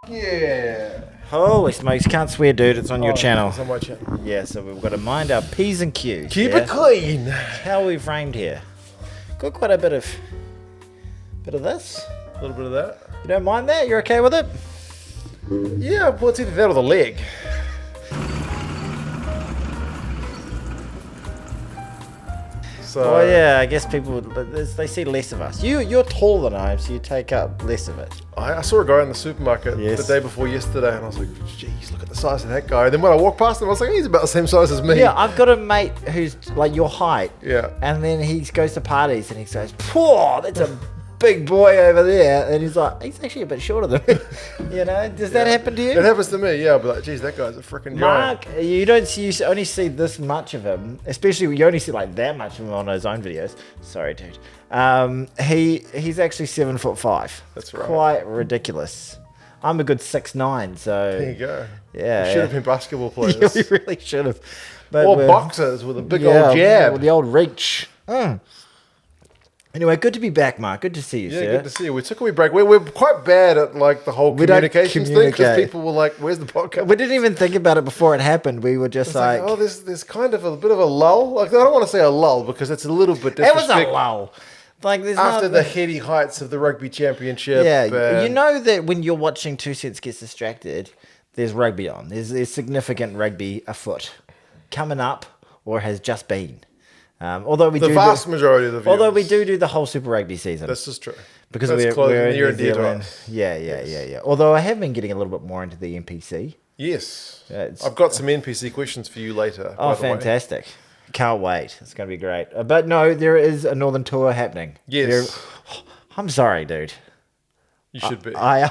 Yeah. Holy smokes, can't swear, dude. It's on your channel. It's on my channel. Yeah, so we've got to mind our P's and Q's. Keep yeah? it clean. How are we framed here? Got quite a bit of this. A little bit of that. You don't mind that? You're okay with it? Yeah, well, it's either that or the leg. So, Oh yeah, I guess people they see less of us. You're taller than I am, so you take up less of it. I saw a guy in the supermarket Yes. the day before yesterday, and I was like, geez, look at the size of that guy. And then when I walked past him, I was like, he's about the same size as me. Yeah, I've got a mate who's like your height. Yeah. And then he goes to parties and he goes, "Poor, that's a big boy over there." And he's like, he's actually a bit shorter than me. You know, does that happen to It you? happens to me, yeah. But like, geez, that guy's a freaking giant. Mark, you only see this much of him, especially you only see like that much of him on his own videos. Sorry, dude. He's actually 7'5". That's right. Quite ridiculous. I'm a good 6'9", so There you go. yeah, We should have been basketball players. yeah, we really should have. But Or we're- boxers with a big old jab. with the old reach. Anyway, good to be back, Mark. Good to see you, Yeah, sir. good to see you. We took a wee break. We're quite bad at like the whole We don't communications thing because communicate. people were like, "Where's the podcast?" We didn't even think about it before it happened. We were just It's like, oh, there's kind of a bit of a lull. Like I don't want to say a lull because it's a little bit it was a disrespectful. lull. Like there's After not, the heady heights of the rugby championship. yeah, and you know that when you're watching Two Cents Gets Distracted, there's rugby on. There's significant rugby afoot, coming up or has just been. Although we the do vast majority of the viewers. although we do the whole Super Rugby season. This is true. Because That's we're close, in near New and dear to Zealand. us. Yeah. Although I have been getting a little bit more into the NPC. Yes. Yeah, it's- I've got some NPC questions for you later. Oh, by the way. fantastic. Can't wait. It's going to be great. But no, there is a Northern Tour happening. Yes. I'm sorry, dude. You should be. I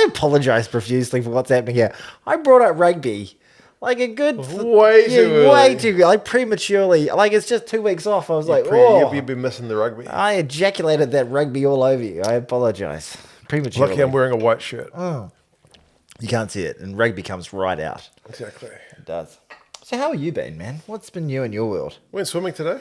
apologize profusely for what's happening here. I brought up rugby like a good... Way too way early. too good. Like prematurely. Like it's just 2 weeks off. I was like, You've been missing the rugby. I ejaculated that rugby all over you. I apologize. Prematurely. Lucky I'm wearing a white shirt. You can't see it. And rugby comes right out. Exactly. It does. So how have you been, man? What's been new in your world? Went swimming today.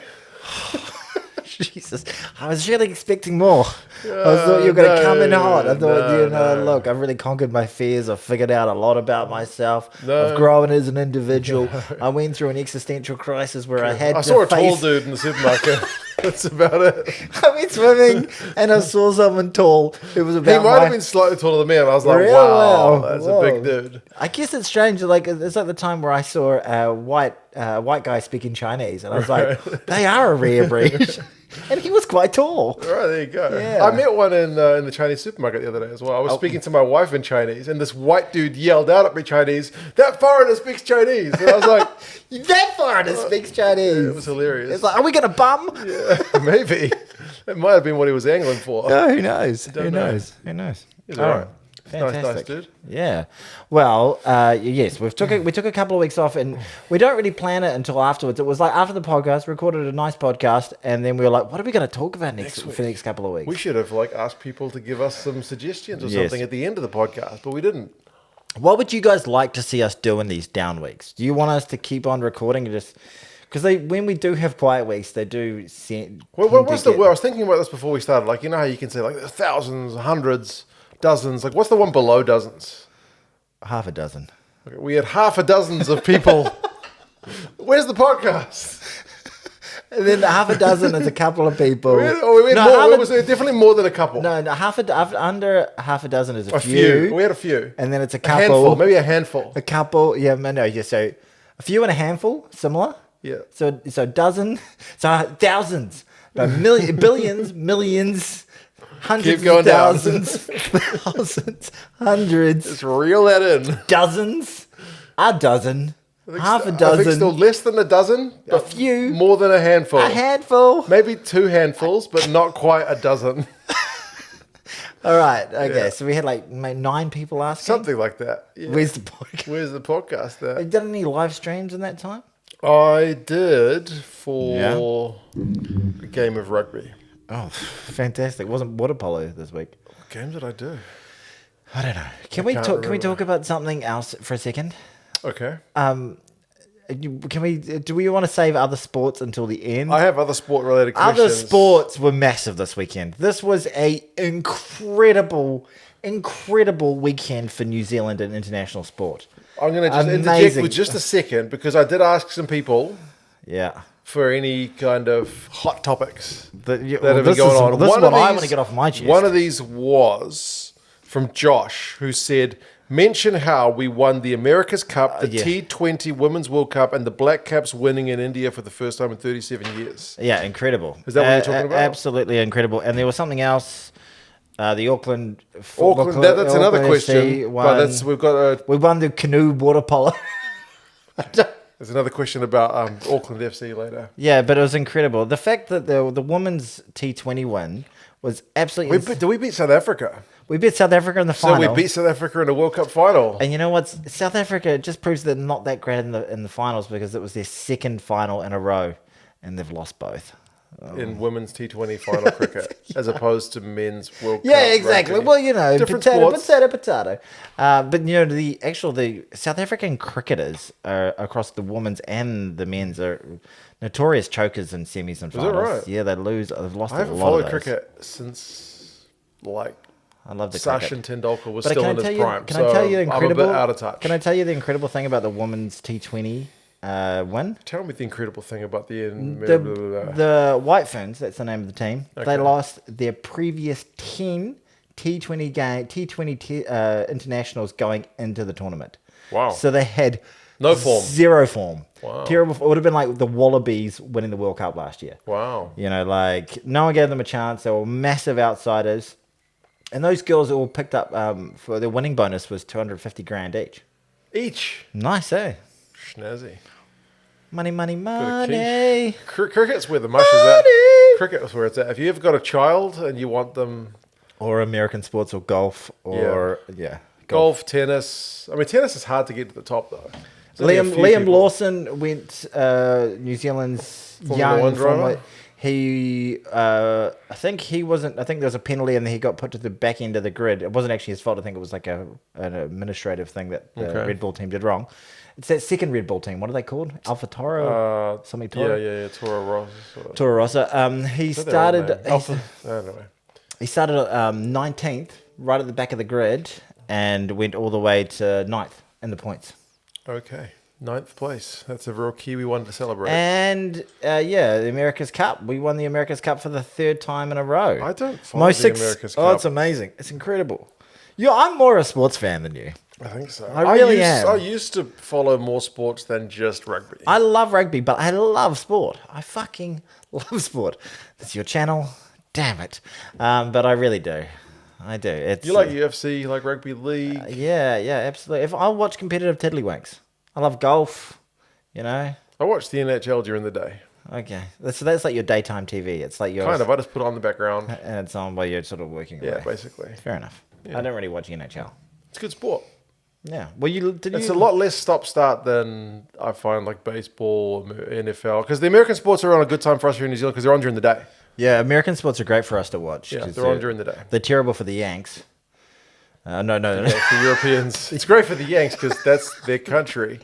Jesus, I was really expecting more. I thought you were going to come in hot. I thought, no. look, I've really conquered my fears. I've figured out a lot about myself. No. I've grown as an individual. I went through an existential crisis where I had I to saw a tall face... dude in the supermarket. That's about it. I went swimming and I saw someone tall who was He about might my... have been slightly taller than me, and I was like, Really? wow, Wow. that's Whoa. a big dude. I guess it's strange. Like it's like the time where I saw a white guy speaking Chinese, and I was like, they are a rare breed. And he was quite tall. All right, there you go. Yeah. I met one in the Chinese supermarket the other day as well. I was speaking to my wife in Chinese, and this white dude yelled out at me Chinese, "That foreigner speaks Chinese." And I was like, That foreigner speaks Chinese. it was hilarious. It's like, are we going to bum? Yeah, maybe. It might have been what he was angling for. Oh, who knows? Who Don't know. knows? Who knows? He's all right. Fantastic. Nice dude. Yeah. Well, yes, we took a couple of weeks off, and we don't really plan it until afterwards. It was like after the podcast, recorded a nice podcast, and then we were like, what are we going to talk about Next week. for the next couple of weeks? We should have asked people to give us some suggestions or Yes. something at the end of the podcast, but we didn't. What would you guys like to see us do in these down weeks? Do you want us to keep on recording and just... Because when we do have quiet weeks, they do... What's the word? I was thinking about this before we started. Like, you know how you can say, like, there's thousands, hundreds, dozens. Like, what's the one below dozens? Half a dozen. Okay, we had half a dozens of people. Where's the podcast? And then half a dozen is a couple of people. We had more. half It was definitely more than a couple. No, under half a dozen is a a few. few. We had a few. And then it's a A couple. handful, maybe a handful. A couple. Yeah, no, yeah. So a few and a handful, similar. Yeah. So dozen. So thousands. No, billions, millions, hundreds Keep going of down. thousands, hundreds, Just reel that in. dozens, a dozen, half a I think dozen, still less than a dozen. a But few, more than a handful. a handful. Maybe 2 handfuls, but not quite a dozen. All right. Okay. Yeah. So we had like 9 people asking. Something like that. Yeah. Where's the podcast? Where's the podcast Have there? you done any live streams in that time? I did for a game of rugby. Oh, fantastic! Wasn't water polo this week? What game did I do? I don't know. Can we can't talk? Can we remember. talk about something else for a second? Okay. Can we? Do we want to save other sports until the end? I have other sport-related questions. Other sports were massive this weekend. This was a incredible incredible weekend for New Zealand in international sport. I'm going to just interject Amazing. with just a second because I did ask some people Yeah. for any kind of hot topics that have Well, been going on. This is One what of I these- want to get off my chest. One of these was from Josh, who said, mention how we won the America's Cup, the yeah. T20 Women's World Cup, and the Black Caps winning in India for the first time in 37 years. Yeah, incredible. Is that what you're talking about? Absolutely incredible. And there was something else. The Auckland That's another Auckland question. FC But we won the canoe water polo. there's another question about Auckland FC later. Yeah, but it was incredible. The fact that the women's T20 win was absolutely. Did we beat South Africa? We beat South Africa in the So final. we beat South Africa in the World Cup final. And you know what? South Africa just proves they're not that great in the finals because it was their second final in a row, and they've lost both. In women's T20 final cricket, as opposed to men's World Cup. Yeah, exactly. rugby. Well, you know, Different potato. sports. But you know, the South African cricketers are, across the women's and the men's are notorious chokers in semis and that finals. right? Yeah, they lose. They've lost I a haven't lot followed of those. cricket since like I love the Sachin cricket. Tendulkar was But still can I in his tell you? prime. Can I tell you the incredible? I'm a bit out of touch. Can I tell you the incredible thing about the women's T20 win? Tell me the incredible thing about the The White Ferns, that's the name of the team. Okay. They lost their previous 10 T20 internationals going into the tournament. Wow. So they had No form. zero form. Wow. Terrible. It would have been like the Wallabies winning the World Cup last year. Wow. You know, like no one gave them a chance. They were massive outsiders. And those girls all picked up for their winning bonus was 250 grand each. Each. Nice, eh? Schnazzy. Money, money, Bit of money. Cricket's where the mush is at. Money. Cricket is where it's at. If you ever got a child and you want them Or American sports or golf or, yeah. golf, tennis. I mean, tennis is hard to get to the top, though. There's only a few Liam people. Lawson went New Zealand's Formula young One driver? Formula. He, I think he wasn't. I think there was a penalty and he got put to the back end of the grid. It wasn't actually his fault. I think it was like an administrative thing that the Okay. Red Bull team did wrong. It's that second Red Bull team. What are they called? Alpha Toro, something Toro. Yeah. Toro Ross. Toro Rosso. He Is that their old started. name? Alpha. Anyway. He started 19th, right at the back of the grid, and went all the way to 9th in the points. Okay. 9th place. That's a real Kiwi one to celebrate. And the America's Cup. We won the America's Cup for the third time in a row. I don't follow the America's Oh, Cup. it's amazing. It's incredible. I'm more a sports fan than you. I think so. I really am. I used to follow more sports than just rugby. I love rugby, but I love sport. I fucking love sport. It's your channel. Damn it. But I really do. I do. It's, You like UFC, you like rugby league. yeah, absolutely. If I watch competitive tiddlywinks, I love golf, you know. I watch the NHL during the day. Okay. So that's like your daytime TV. It's like your... Kind of. I just put it on the background. And it's on while you're sort of working Yeah, away. basically. Fair enough. I don't really watch NHL. It's good sport. Yeah. Well, It's a lot less stop-start than I find like baseball, NFL. Because the American sports are on a good time for us here in New Zealand because they're on during the day. Yeah, American sports are great for us to watch. Yeah, 'cause they're on during the day. They're terrible for the Yanks. No. Yeah, for Europeans. It's great for the Yanks because that's their country.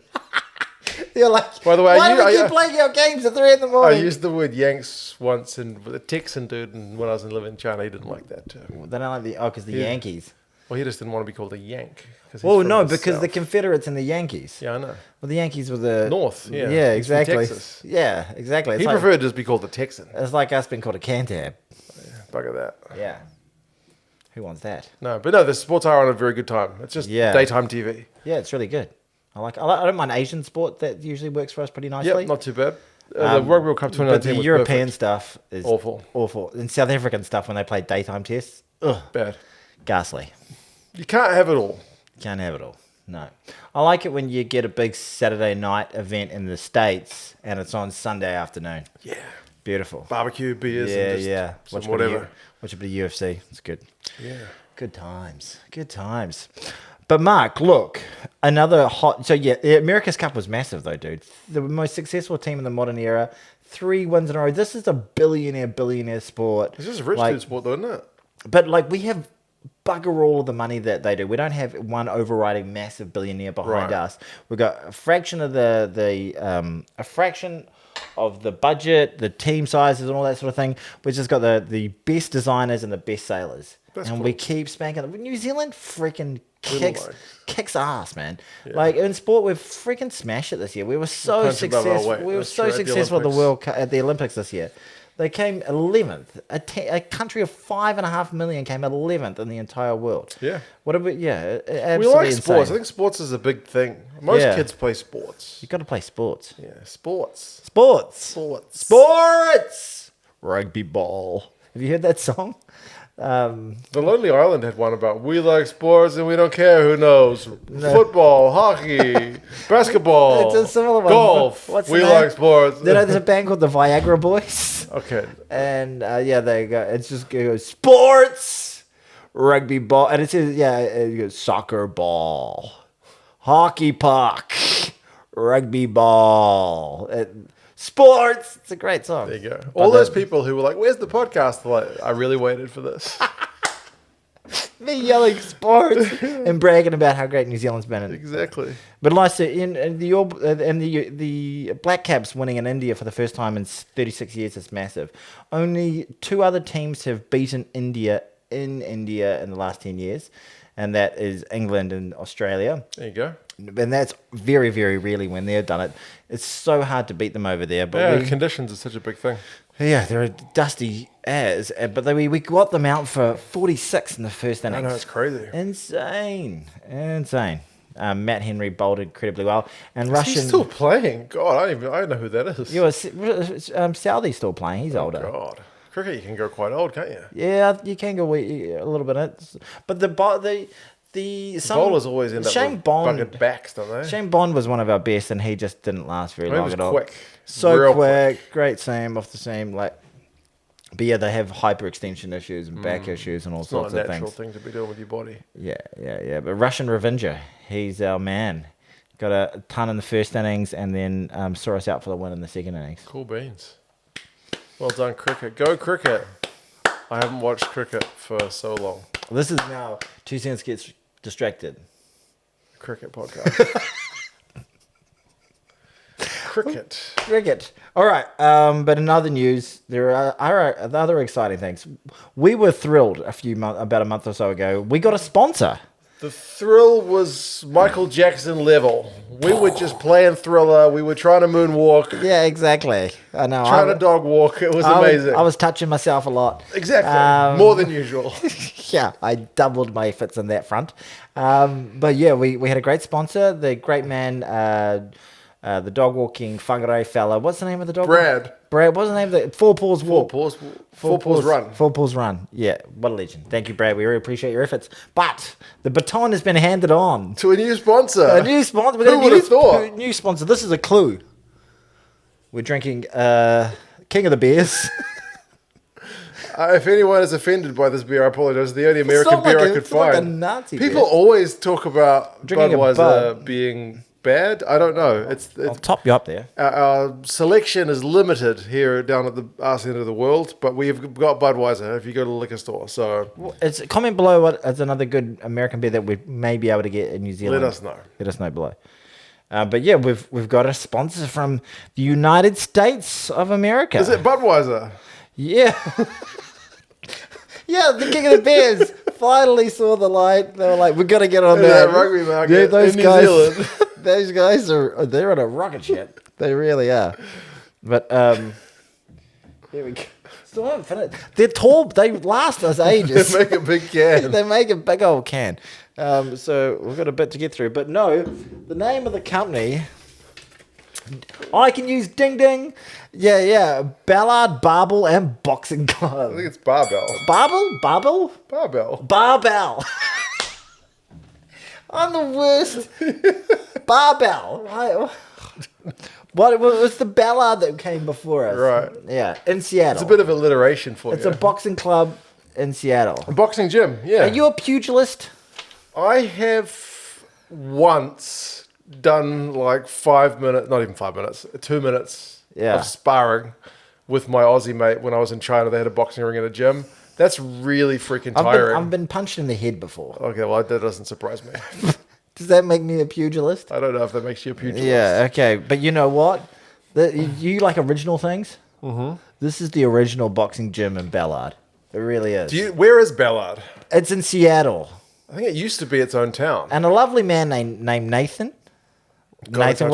You're like, By the way, why do we I keep playing our games at 3 in the I morning? used the word Yanks once and with a Texan dude, and when I was living in China, he didn't like that too. They don't like because the Yeah. Yankees. Well, he just didn't want to be called a Yank. 'Cause he's Well, from no, because South. the Confederates and the Yankees. Yeah, I know. Well, the Yankees were the... North, yeah. Yeah, He's from exactly. Texas. Yeah, exactly. It's He like, preferred to just be called a Texan. it's like us being called a Cantab. Bugger that. Yeah. Who wants that? No, but no, the sports are on a very good time. It's just daytime TV. Yeah, it's really good. I don't mind Asian sport. That usually works for us pretty nicely. Yep, not too bad. The Rugby World Cup 2019 But the was European perfect. stuff is Awful. And South African stuff when they play daytime tests, Bad. ghastly. You can't have it all. Can't have it all. No. I like it when you get a big Saturday night event in the States and it's on Sunday afternoon. Yeah. Beautiful. Barbecue, beers, and just some Watch whatever. Watch a bit of UFC. It's good. Yeah. Good times. Good times. But Mark, look, another hot... So yeah, the America's Cup was massive though, dude. The most successful team in the modern era. 3 wins in a row. This is a billionaire sport. This is a rich dude sport though, isn't it? But like we have bugger all of the money that they do. We don't have one overriding massive billionaire behind us. We've got a fraction of a fraction of the budget, the team sizes and all that sort of thing. We've just got the best designers and the best sailors. That's and cool. we keep spanking them. New Zealand freaking kicks ass, man. Yeah. Like in sport, we've freaking smashed it this year. We were so punch above our successful. weight. We were That's so true, at the successful Olympics. at the Olympics this year. They came 11th. A country of 5.5 million came 11th in the entire world. Yeah. What about We absolutely like insane. sports. I think sports is a big thing. Most Yeah. kids play sports. You got to play sports. Yeah, sports. Sports. Rugby ball. Have you heard that song? The Lonely Island had one about we like sports and we don't care who knows. Football, hockey, basketball, It's a similar one. golf. What's the We name? like sports. There's a band called the Viagra Boys. Okay. And there you go. It's just goes sports, rugby ball, and it says it goes soccer ball, hockey puck, rugby ball, sports. It's a great song. There you go. All those people who were like, "Where's the podcast?" Like, I really waited for this. Me yelling sports and bragging about how great New Zealand's been. Exactly. But like I said, in the Black Caps winning in India for the first time in 36 years is massive. Only 2 other teams have beaten India in the last 10 years, and that is England and Australia. There you go. And that's very, very rarely when they've done it. It's so hard to beat them over there. But Yeah, conditions are such a big thing. yeah, they're dusty as. But we got them out for 46 in the first innings. I know, it's crazy. Insane. Matt Henry bowled incredibly well. And He's Russian... still playing. God, I don't know who that is. Southey's still playing. He's older. God. Cricket, you can go quite old, can't you? Yeah, you can go a little bit. But the Bowlers always end up Shane with Bond, buggered backs, don't they? Shane Bond was one of our best, and he just didn't last very long was at all. quick. So Real quick, great seam off the seam. But yeah, they have hyperextension issues and back issues and all It's not sorts a of natural things. thing to be doing with your body. Yeah. But Russian Revenger, he's our man. Got a ton in the first innings, and then saw us out for the win in the second innings. Cool beans. Well done, cricket. Go cricket. I haven't watched cricket for so long. This is now 2 cents gets distracted. Cricket podcast. Cricket. All right. But in other news, there are other exciting things. We were thrilled about a month or so ago. We got a sponsor. The thrill was Michael Jackson level. We were just playing Thriller. We were trying to moonwalk, Yeah, exactly. I know. trying to dog walk. It was amazing. I was touching myself a lot. Exactly. More than usual. Yeah, I doubled my efforts on that front. But yeah, we had a great sponsor, the great man, the dog walking whangarei fella. What's the name of the dog? Brad. What's the name of the Four Paws Walk? Four paws run. Four Paws Run. Yeah, what a legend. Thank you, Brad. We really appreciate your efforts. But the baton has been handed on. To a new sponsor. A new sponsor. Who would have thought? New sponsor. This is a clue. We're drinking King of the Beers. If anyone is offended by this beer, I apologize. The only American not beer like I could it's not like a find. Nazi People beer. always talk about Drinking a Budweiser Bud. being bad. I don't know. I'll top you up there. Our selection is limited here down at the arse end of the world, but we've got Budweiser if you go to the liquor store. So It's comment below what is another good American beer that we may be able to get in New Zealand. let us know. Let us know below. But yeah, we've got a sponsor from the United States of America. Is it Budweiser? Yeah. Yeah, the King of the Bears finally saw the light. They were like, "We're gonna get on Yeah, there." rugby market Yeah, those in New guys, Zealand. those guys they're on a rocket ship. They really are. But here we go. Still haven't finished. They're tall. They last us ages. Make a big can. They make a big old can. So we've got a bit to get through. But no, the name of the company. I can use ding ding. Yeah. Ballard, Barbell, and Boxing I Club. think it's Barbell. Barbell? Barbell. Barbell. I'm the worst. Barbell. What was the Ballard that came before us? Right. Yeah, in Seattle. It's a bit of alliteration for It's you. a boxing club in Seattle. A boxing gym, yeah. Are you a pugilist? I have once done like 5 minutes, not even 5 minutes, 2 minutes Yeah. of sparring with my Aussie mate when I was in China. They had a boxing ring in a gym. That's really freaking tiring. I've been punched in the head before. Okay, well, that doesn't surprise me. Does that make me a pugilist? I don't know if that makes you a pugilist. Yeah, okay. But you know what? You like original things? Mm-hmm. This is the original boxing gym in Ballard. It really is. Where is Ballard? It's in Seattle. I think it used to be its own town. And a lovely man named Nathan. Nathan,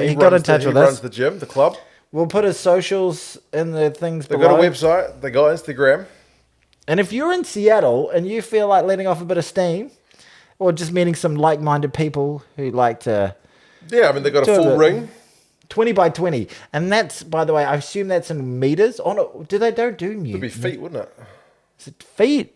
He got in touch with us. He runs the gym, the club. We'll put his socials in the things They've below. got a website. They got Instagram. And if you're in Seattle and you feel like letting off a bit of steam, or just meeting some like-minded people who like to... Yeah, I mean, they've got a full ring. 20 by 20. And that's, by the way, I assume that's in meters. Oh, no, don't do meters. It'd be feet, wouldn't it? Is it feet?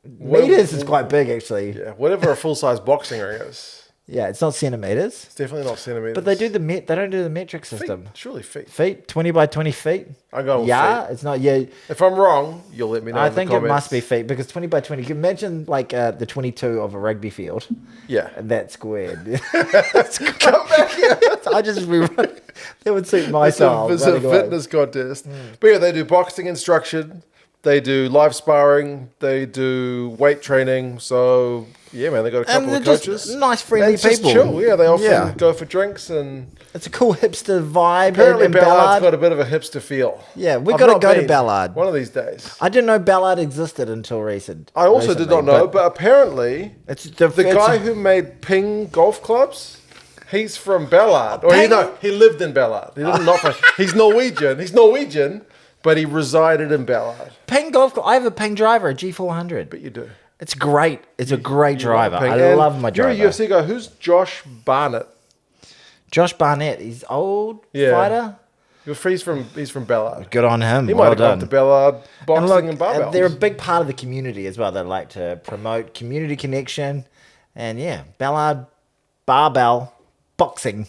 Meters is quite big, actually. Yeah, whatever a full-size boxing ring is. Yeah, it's not centimeters. It's definitely not centimeters. But they don't do the metric system. Feet, surely feet. Feet, 20 by 20 feet. I'm going with feet. It's not. Yeah, if I'm wrong, you'll let me know. I in think the it comments. must be feet because 20 by 20. Can you imagine like the 22 of a rugby field? Yeah, And that's squared. come back here. I just that would suit my style. It's a fitness contest. But yeah, they do boxing instruction. They do live sparring. They do weight training. So yeah, man, they got a couple of coaches. Just nice, friendly It's just people. chill. Yeah, they often go for drinks and. It's a cool hipster vibe. Apparently, in Ballard's Ballard. got a bit of a hipster feel. Yeah, we've I've got to not go to been. Ballard. One of these days. I didn't know Ballard existed until recent. I also did not know, but apparently it's the guy who made Ping golf clubs, he's from Ballard. Or he lived in Ballard. He didn't not. He's Norwegian. He's Norwegian, but he resided in Ballard. Ping golf club. I have a Ping driver, a G400. But you do. It's great. It's a great driver. Ping. I love my driver. You're a UFC guy. Who's Josh Barnett? Josh Barnett. He's old fighter. He's from Ballard. Good on him. He well might have done. gone to Ballard boxing and look, barbells. they're a big part of the community as well. They like to promote community connection. And yeah, Ballard Barbell Boxing.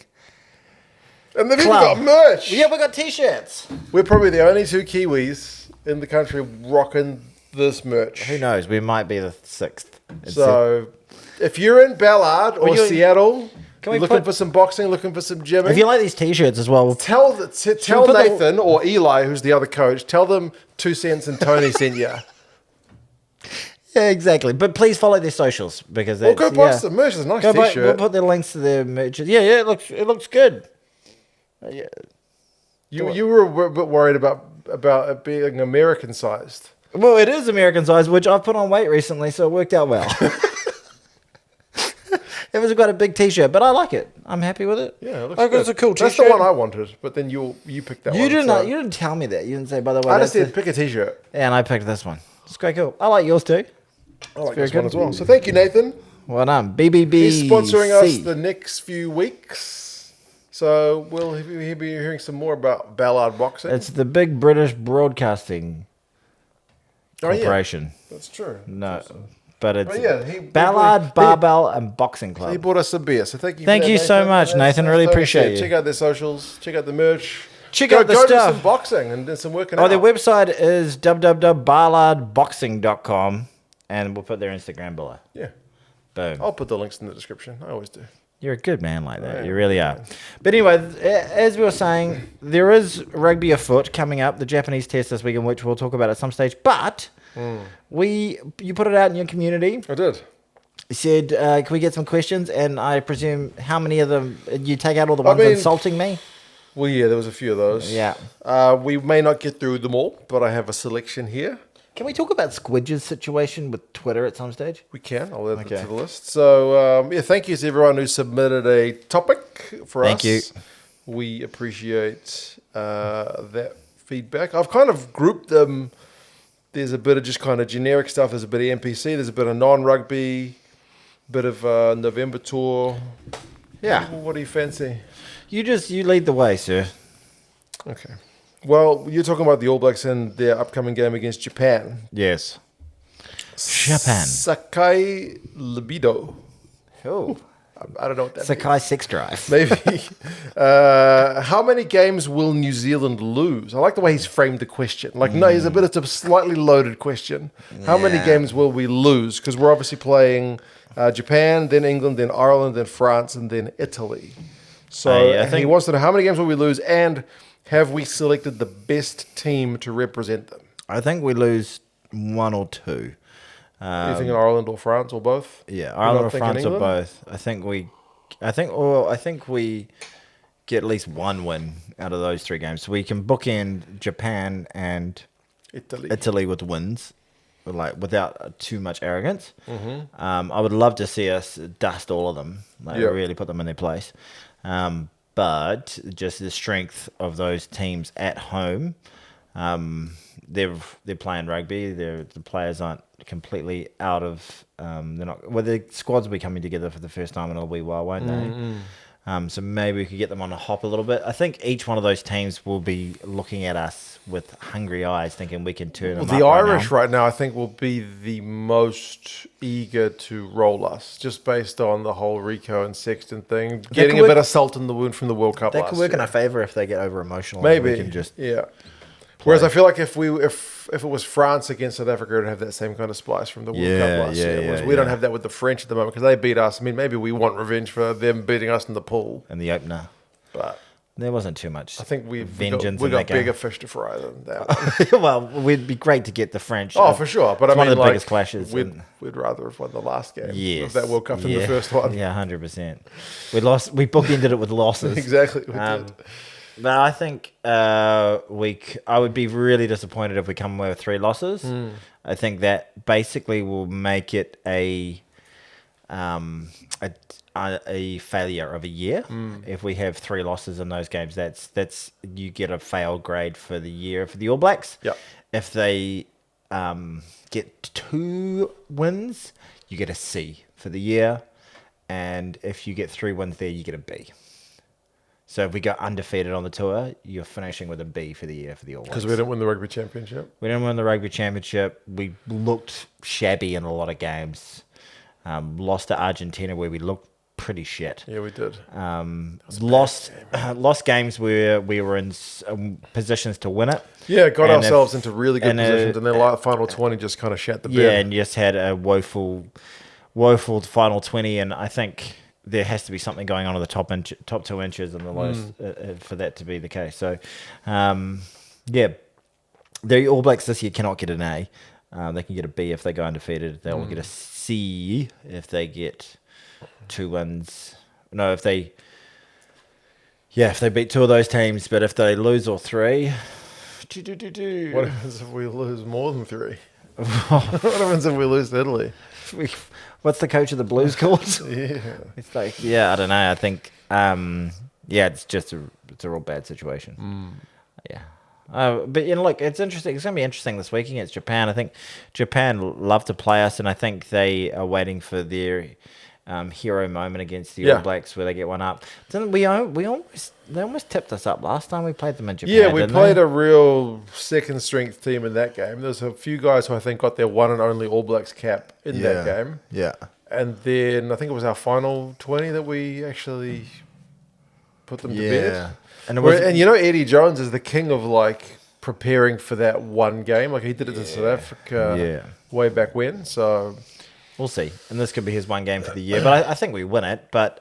And they've even Club. got merch. Yeah, we got t-shirts. We're probably the only two Kiwis in the country rocking this merch. Who knows? We might be the sixth. So, if you're in Ballard or Can Seattle, we you're looking put- for some boxing, looking for some gymming, If you like these t-shirts as well, tell we put Nathan or Eli, who's the other coach, tell them 2 cents and Tony sent you. yeah, exactly. But please follow their socials because Well, that's, go buy some merch. It's a nice Go buy, t-shirt. we'll put the links to their merch. Yeah, it looks good. Yeah. You were a bit worried about it being American sized. Well, it is American size, which I've put on weight recently, so it worked out well. It was quite a big t-shirt, but I like it. I'm happy with it. Yeah, it looks Like, good. it's a cool That's t-shirt. the one I wanted, but then you picked that one. You so- didn't tell me that. You didn't say, by the way. I just that's said pick a t-shirt. and I picked this one. It's quite cool. I like yours too. I like very this one good. as well. So thank you, Nathan. Well done. BBB. He's sponsoring us the next few weeks. So we'll be hearing some more about Ballard boxing. It's the big British Broadcasting Oh, yeah. Corporation. That's true. No, but it's Oh, yeah, he Ballard Barbell and Boxing Club. He bought us a beer, so thank you. Thank for that, you so much, Nathan. Really Tony appreciate said, you. Check out their socials. Check out the merch. Check out the go stuff. do some boxing and do some working Oh, out. their website is www.ballardboxing.com, and we'll put their Instagram below. Yeah, Boom. I'll put the links in the description. I always do. You're a good man like that. I am. You really are. But anyway, as we were saying, there is rugby afoot coming up, the Japanese test this weekend, which we'll talk about at some stage. But you put it out in your community. I did. You said, can we get some questions? And I presume how many of them, you take out all the ones insulting me? Well, yeah, there was a few of those. Yeah. We may not get through them all, but I have a selection here. Can we talk about Squidge's situation with Twitter at some stage? We can. I'll add Okay. that to the list. So, thank you to everyone who submitted a topic for us. Thank you. We appreciate that feedback. I've kind of grouped them. There's a bit of just kind of generic stuff. There's a bit of NPC. There's a bit of non-rugby. Bit of November tour. Yeah. What do you fancy? You lead the way, sir. Okay. Well, you're talking about the All Blacks and their upcoming game against Japan. Yes. Japan. Sakai Libido. Oh. I don't know what that means. Sakai Sex Drive. Maybe. How many games will New Zealand lose? I like the way he's framed the question. Like, no, it's a slightly loaded question. How many Yeah. games will we lose? Because we're obviously playing Japan, then England, then Ireland, then France, and then Italy. So I he think- wants to know how many games will we lose, and have we selected the best team to represent them? I think we lose 1 or 2. Are you thinking Ireland or France or both? Yeah, You're Ireland not or thinking France or England? both. I think we get at least one win out of those 3 games. So we can bookend Japan and Italy. Italy with wins. like without too much arrogance. I would love to see us dust all of them, like really put them in their place. But just the strength of those teams at home, they're playing rugby. The players aren't completely out of. They're not. Well, the squads will be coming together for the first time in a wee while, won't they? So maybe we could get them on a hop a little bit. I think each one of those teams will be looking at us with hungry eyes, thinking we can turn them up. The Irish right now, I think, will be the most eager to roll us, just based on the whole Rico and Sexton thing. Getting a bit of salt in the wound from the World Cup last year. That could work in our favour if they get over emotional. Maybe, we can just Whereas I feel like if it was France against South Africa, it would have that same kind of splice from the World Cup last year. Whereas we don't have that with the French at the moment because they beat us. I mean, maybe we want revenge for them beating us in the pool. In the opener. But there wasn't too much. I think we that got bigger fish to fry than that one. Well, it'd be great to get the French. Oh, for sure. But I mean, one of the biggest clashes. We'd rather have won the last game of that World Cup than the first one. Yeah, 100%. We lost. We bookended it with losses. Exactly. We did. But I think I would be really disappointed if we come away with 3 losses. I think that basically will make it a failure of a year. If we have 3 losses in those games, that's you get a fail grade for the year for the All Blacks. Yep. If they get 2 wins, you get a C for the year, and if you get 3 wins there, you get a B. So if we go undefeated on the tour, you're finishing with a B for the year for the All Blacks. Because we didn't win the Rugby Championship. We didn't win the Rugby Championship. We looked shabby in a lot of games. Lost to Argentina where we looked pretty shit. Yeah, we did. Lost games where we were in positions to win it. Yeah, got ourselves into really good positions, and then like final 20 just kind of shat the bed. Yeah, and just had a woeful final 20, and I think there has to be something going on in the top 2 inches and the lowest for that to be the case. So, the All Blacks this year cannot get an A. They can get a B if they go undefeated. They will get a C if they get 2 wins. No, if they beat 2 of those teams. But if they lose all 3, what happens if we lose more than 3? What happens if we lose to Italy? What's the coach of the Blues called? It's like, I don't know. I think, it's a real bad situation. Yeah. But look, it's interesting. It's going to be interesting this week against Japan. I think Japan love to play us, and I think they are waiting for their hero moment against the All Blacks where they get one up. They almost tipped us up last time we played them in Japan. Yeah, we played a real second strength team in that game. There's a few guys who I think got their one and only All Blacks cap in that game. Yeah. And then I think it was our final 20 that we actually put them to bed. And Eddie Jones is the king of like preparing for that one game. Like he did it in South Africa way back when. So we'll see. And this could be his one game for the year. But I think we win it. But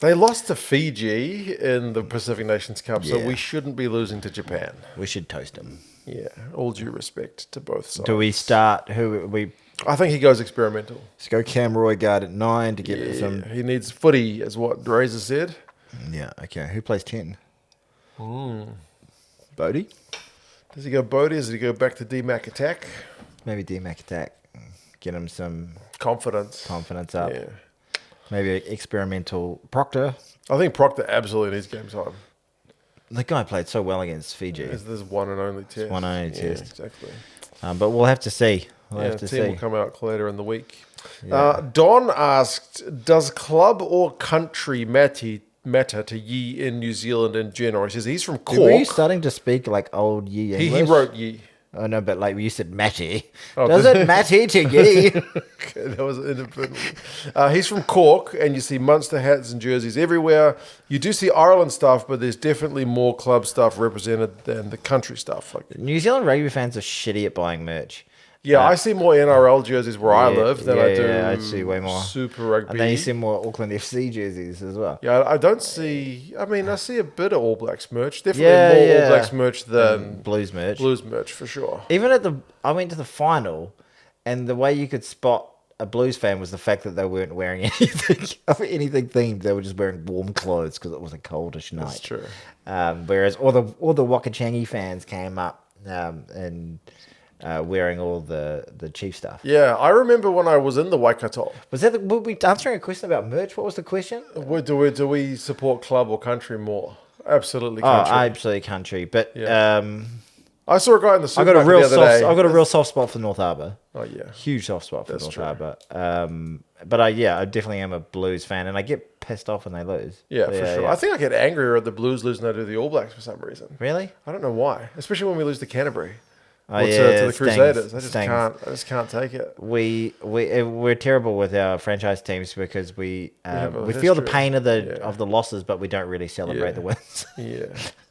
they lost to Fiji in the Pacific Nations Cup, so we shouldn't be losing to Japan. We should toast them. Yeah, all due respect to both sides. Do we start I think he goes experimental. Let's go Cam Roygaard at 9 to get some. He needs footy, as what Razor said. Yeah, okay. Who plays 10? Bodie? Does he go Bodie? Does he go back to D-Mac attack? Maybe D-Mac attack. Get him some confidence up. Yeah. Maybe experimental Proctor. I think Proctor absolutely needs game time. The guy played so well against Fiji. It's this one and only test. One and only test. Exactly. But we'll have to see. The team will come out later in the week. Yeah. Don asked, does club or country matter to ye in New Zealand in general? He says he's from Cork. Were you starting to speak like old ye English? He wrote ye. Oh, no, but like you said Matty. Does it matter to ye? Okay, that was inadvertently. He's from Cork, and you see Munster hats and jerseys everywhere. You do see Ireland stuff, but there's definitely more club stuff represented than the country stuff. Like New Zealand rugby fans are shitty at buying merch. Yeah, I see more NRL jerseys where I live than I do. Yeah, I see way more Super Rugby. And then you see more Auckland FC jerseys as well. Yeah, I don't see. I mean, I see a bit of All Blacks merch. Definitely more All Blacks merch than Blues merch. Blues merch for sure. Even I went to the final, and the way you could spot a Blues fan was the fact that they weren't wearing anything themed. They were just wearing warm clothes because it was a coldish night. That's true. Whereas all the Wakachangi fans came up and wearing all the Chief stuff. Yeah, I remember when I was in the Waikato. Was that were we answering a question about merch? What was the question? Do we support club or country more? Absolutely Oh, country. absolutely country. But Yeah. I saw a guy in the I got a supermarket real the other soft. day. I got a real soft spot for North Harbour. Oh yeah, Huge soft spot for That's North true. Harbour. But I definitely am a Blues fan, and I get pissed off when they lose. yeah, for sure. Yeah. I think I get angrier at the Blues losing than I do the All Blacks for some reason. Really? I don't know why, especially when we lose to Canterbury. Oh, Or to yeah, the stings, Crusaders. I stings. just can't take it. We're terrible with our franchise teams because we have a feel the history. pain of Yeah. the losses, but we don't really celebrate Yeah. the wins. Yeah.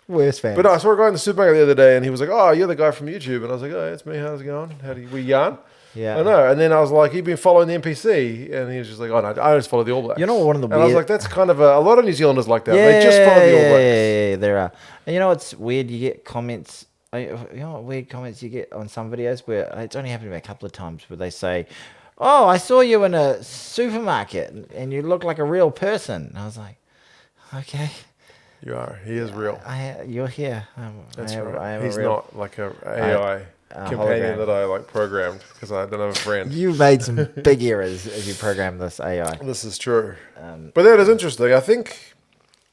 Worst fans. But I saw a guy in the supermarket the other day, and he was like, "Oh, you're the guy from YouTube," and I was like, "Oh, it's me. How's it going? We yarn?" Yeah. I know. And then I was like, "You've been following the NPC," and he was just like, "Oh no, I just follow the All Blacks." You know one of the and I was weird- like, "That's kind of a lot of New Zealanders like that. They just follow the All Blacks." Yeah, there are. And you know what's weird? You get comments. You know what weird comments you get on some videos where it's only happened to me a couple of times where they say, "Oh, I saw you in a supermarket and you look like a real person." And I was like, "Okay, You are. He is real. you're here." That's I right. am He's a real, not like a AI companion hologram. that I like programmed because I don't have a friend. You made some big errors as you programmed this AI. This is true. But that is interesting. I think,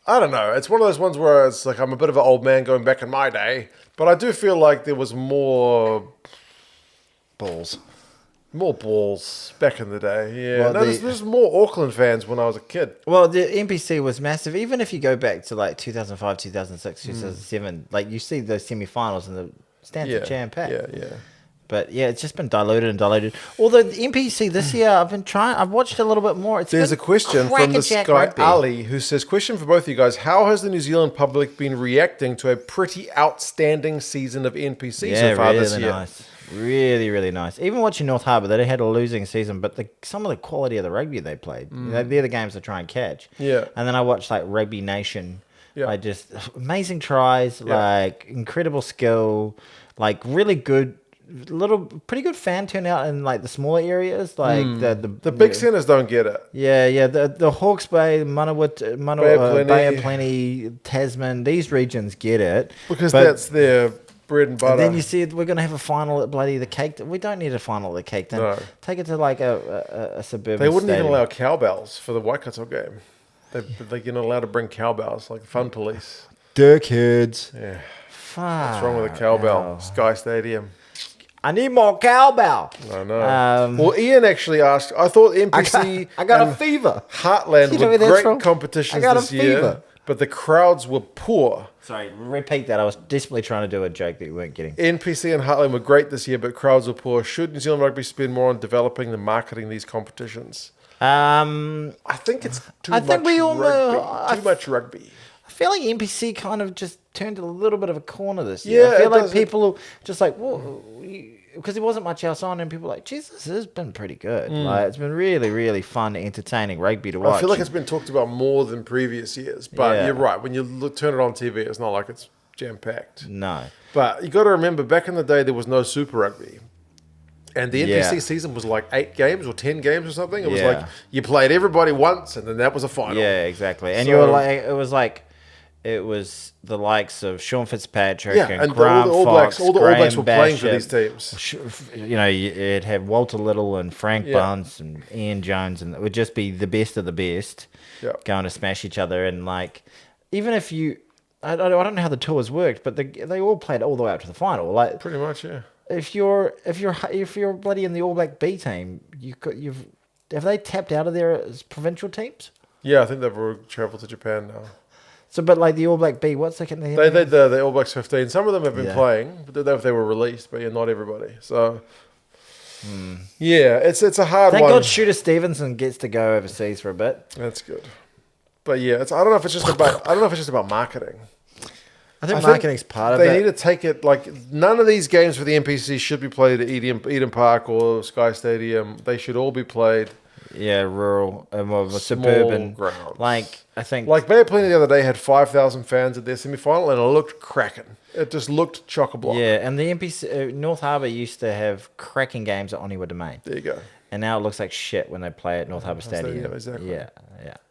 I don't know. It's one of those ones where it's like I'm a bit of an old man going back in my day, but I do feel like there was more Balls. balls back in the day. Yeah. Well, No, there's more Auckland fans when I was a kid. Well, the NPC was massive. Even if you go back to like 2005, 2006, 2007, like you see those semi-finals and the stands are jam-packed. Yeah. But yeah, it's just been diluted. Although the NPC this year, I've watched a little bit more. There's a question from this guy, Rugby. Ali, who says, question for both of you guys. How has the New Zealand public been reacting to a pretty outstanding season of NPC so far this year? Nice. Really, really nice. Even watching North Harbour, they had a losing season, but some of the quality of the rugby they played, they're the games I try and catch. Yeah. And then I watched like Rugby Nation. Yeah. I just amazing tries, like incredible skill, like really good, pretty good fan turnout in like the smaller areas, like The big centres don't get it. Yeah. The Hawke's Bay, Bay of Plenty, Tasman, these regions get it Because but- that's their bread and butter. and then you said we're going to have a final at bloody the Cake. We don't need a final at the Cake. Then No. take it to like a suburban. They wouldn't even stadium. allow cowbells for the Waikato game. You're not allowed to bring cowbells, like fun police. Dickheads. Yeah. Fuck. What's wrong with a cowbell? Sky Stadium. I need more cowbell. I know. Well, Ian actually asked, I thought NPC I got a and fever. Heartland You know were where that's great from? competitions I got a this year, fever. but the crowds were poor. Sorry, repeat that. I was desperately trying to do a joke that you weren't getting. NPC and Heartland were great this year, but crowds were poor. Should New Zealand Rugby spend more on developing and marketing these competitions? I think it's too I much think we all know- rugby. Too much rugby. I feel like NPC kind of just turned a little bit of a corner this year. Yeah, I feel it like does. people are just like, well, because there wasn't much else on, and people were like, Jesus, this has been pretty good. Like, it's been really, really fun, entertaining rugby to watch. I feel like it's been talked about more than previous years, but Yeah. you're right. When you turn it on TV, it's not like it's jam-packed. No. But you got to remember, back in the day, there was no Super Rugby. And the NPC Yeah. season was like 8 games or 10 games or something. It was Yeah. like you played everybody once, and then that was a final. Yeah, exactly. And So- you were like, it was the likes of Sean Fitzpatrick Yeah, and and Grant all the All Blacks, Fox, all the All Blacks Graham were playing for Basham. these teams. You know, it had Walter Little and Frank Yeah. Bunce and Ian Jones, and it would just be the best of the best Yeah. going to smash each other. And like, even if you, I don't know how the tours worked, but they all played all the way up to the final. Like, Pretty much, yeah. if you're bloody in the All Black B team, have they tapped out of there as provincial teams? Yeah, I think they've all travelled to Japan now. So, but like the All Black B, what's second? They did the All Blacks 15. Some of them have been Yeah. playing, but they were released, but yeah, not everybody. So, yeah, it's a hard Thank one. God Shooter Stevenson gets to go overseas for a bit. That's good. But yeah, I don't know if it's just about marketing. I think I think marketing's part of They it. need to take it like none of these games for the NPC should be played at Eden Park or Sky Stadium. They should all be played Yeah, rural, small suburban. grounds. Like, I think. Like Bay of Plenty the other day had 5,000 fans at their semi-final, and it looked cracking. It just looked chock-a-block. yeah, and the NPC North Harbour used to have cracking games at Oniwa Domain, There you go. and now it looks like shit when they play at North Harbour Stadium. Stadium, exactly. Yeah.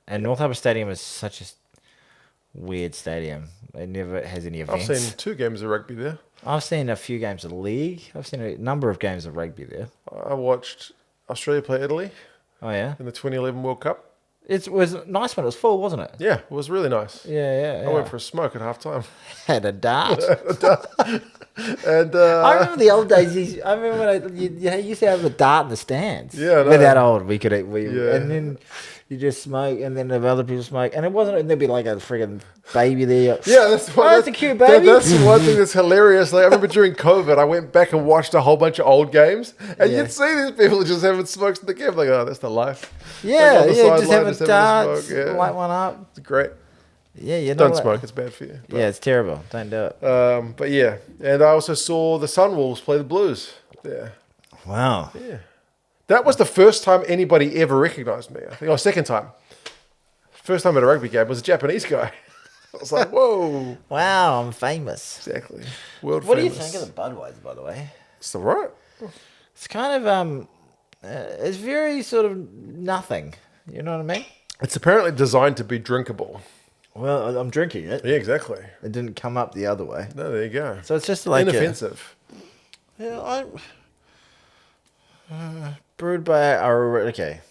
And North Harbour Stadium is such a weird stadium. It never has any I've events. seen 2 games of rugby there. I've seen a few games of league. I've seen a number of games of rugby there. I watched Australia play Italy Oh yeah, in the 2011 World Cup. it was nice when it was full, wasn't it? Yeah, it was really nice. Yeah. I went for a smoke at half time. Had a dart. And I remember the old days. I remember when you used to have a dart in the stands. Yeah, I know. We're that old. Yeah. And then you just smoke, and then the other people smoke, and it wasn't. And there'd be like a friggin' baby there. Yeah, that's a cute baby. That's one thing that's hilarious. Like I remember during COVID, I went back and watched a whole bunch of old games, and Yeah. you'd see these people just having smokes in the game. Like, oh, that's the life. Yeah, Like, on the just sideline, having having a darts, smoke, yeah. light one up. It's great. Yeah, you know Don't what? smoke; it's bad for you. But, Yeah, it's terrible. Don't do it. But yeah, and I also saw the Sunwolves play the Blues. Yeah, Wow. yeah. That was the first time anybody ever recognised me. I think, or second time. First time at a rugby game was a Japanese guy. I was like, whoa. Wow, I'm famous. Exactly. World What famous. do you think of the Budweiser, by the way? It's all right. It's kind of it's very sort of nothing. You know what I mean? It's apparently designed to be drinkable. Well, I'm drinking it. Yeah, exactly. It didn't come up the other way. No, there you go. So it's just like Inoffensive. Brewed by okay.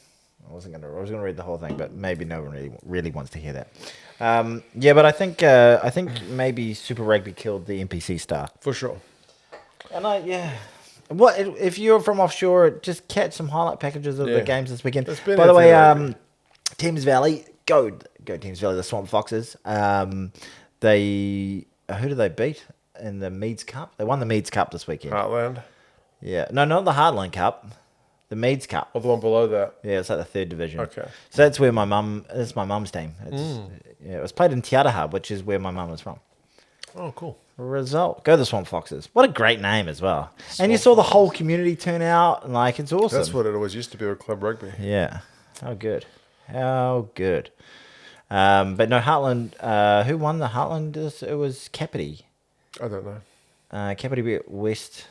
I was gonna read the whole thing, but maybe no one really wants to hear that. Yeah, but I think maybe Super Rugby killed the NPC star. For sure. And what if you're from offshore? Just catch some highlight packages of the Yeah. games this weekend. It's been By the way, rugby. Thames Valley, go Thames Valley, the Swamp Foxes. They who did they beat in the Meads Cup? They won the Meads Cup this weekend. Heartland. Yeah, no, not the Heartland Cup, the Meads Cup. Or the one below that. Yeah, it's like the third division. Okay. So that's where that's my mum's team. Yeah, it was played in Te Araha, which is where my mum was from. Oh, cool. Result. Go the Swamp Foxes. What a great name as well. And you saw the whole community turn out, and like it's awesome. That's what it always used to be with club rugby. Yeah. How good. How good. But no, Heartland. Who won the Heartland? It was Kapiti. I don't know. Kapiti beat West.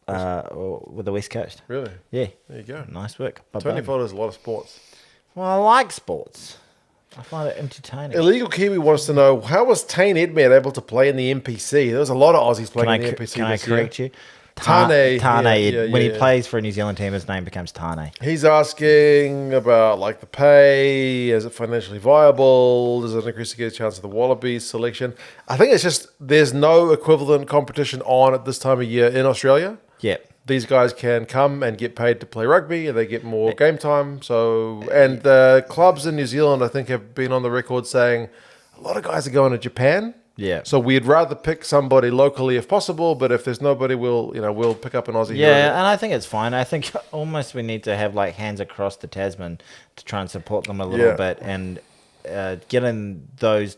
With the West Coast. Really? Yeah. There you go. Nice work. Tony Bye-bye. follows a lot of sports. Well, I like sports. I find it entertaining. Illegal Kiwi wants to know, how was Tane Edmed able to play in the NPC? There was a lot of Aussies playing in the NPC Can I this year. correct you? Tane. Tane. When he yeah. plays for a New Zealand team, his name becomes Tane. He's asking about like the pay. Is it financially viable? Does it increase the chance of the Wallabies selection? I think it's just there's no equivalent competition on at this time of year in Australia. Yep. These guys can come and get paid to play rugby, and they get more game time. So, and the clubs in New Zealand, I think, have been on the record saying a lot of guys are going to Japan. Yeah. So we'd rather pick somebody locally if possible, but if there's nobody, we'll pick up an Aussie. Yeah, hero. and I think it's fine. I think almost we need to have like hands across the Tasman to try and support them a little Yeah. bit and get in those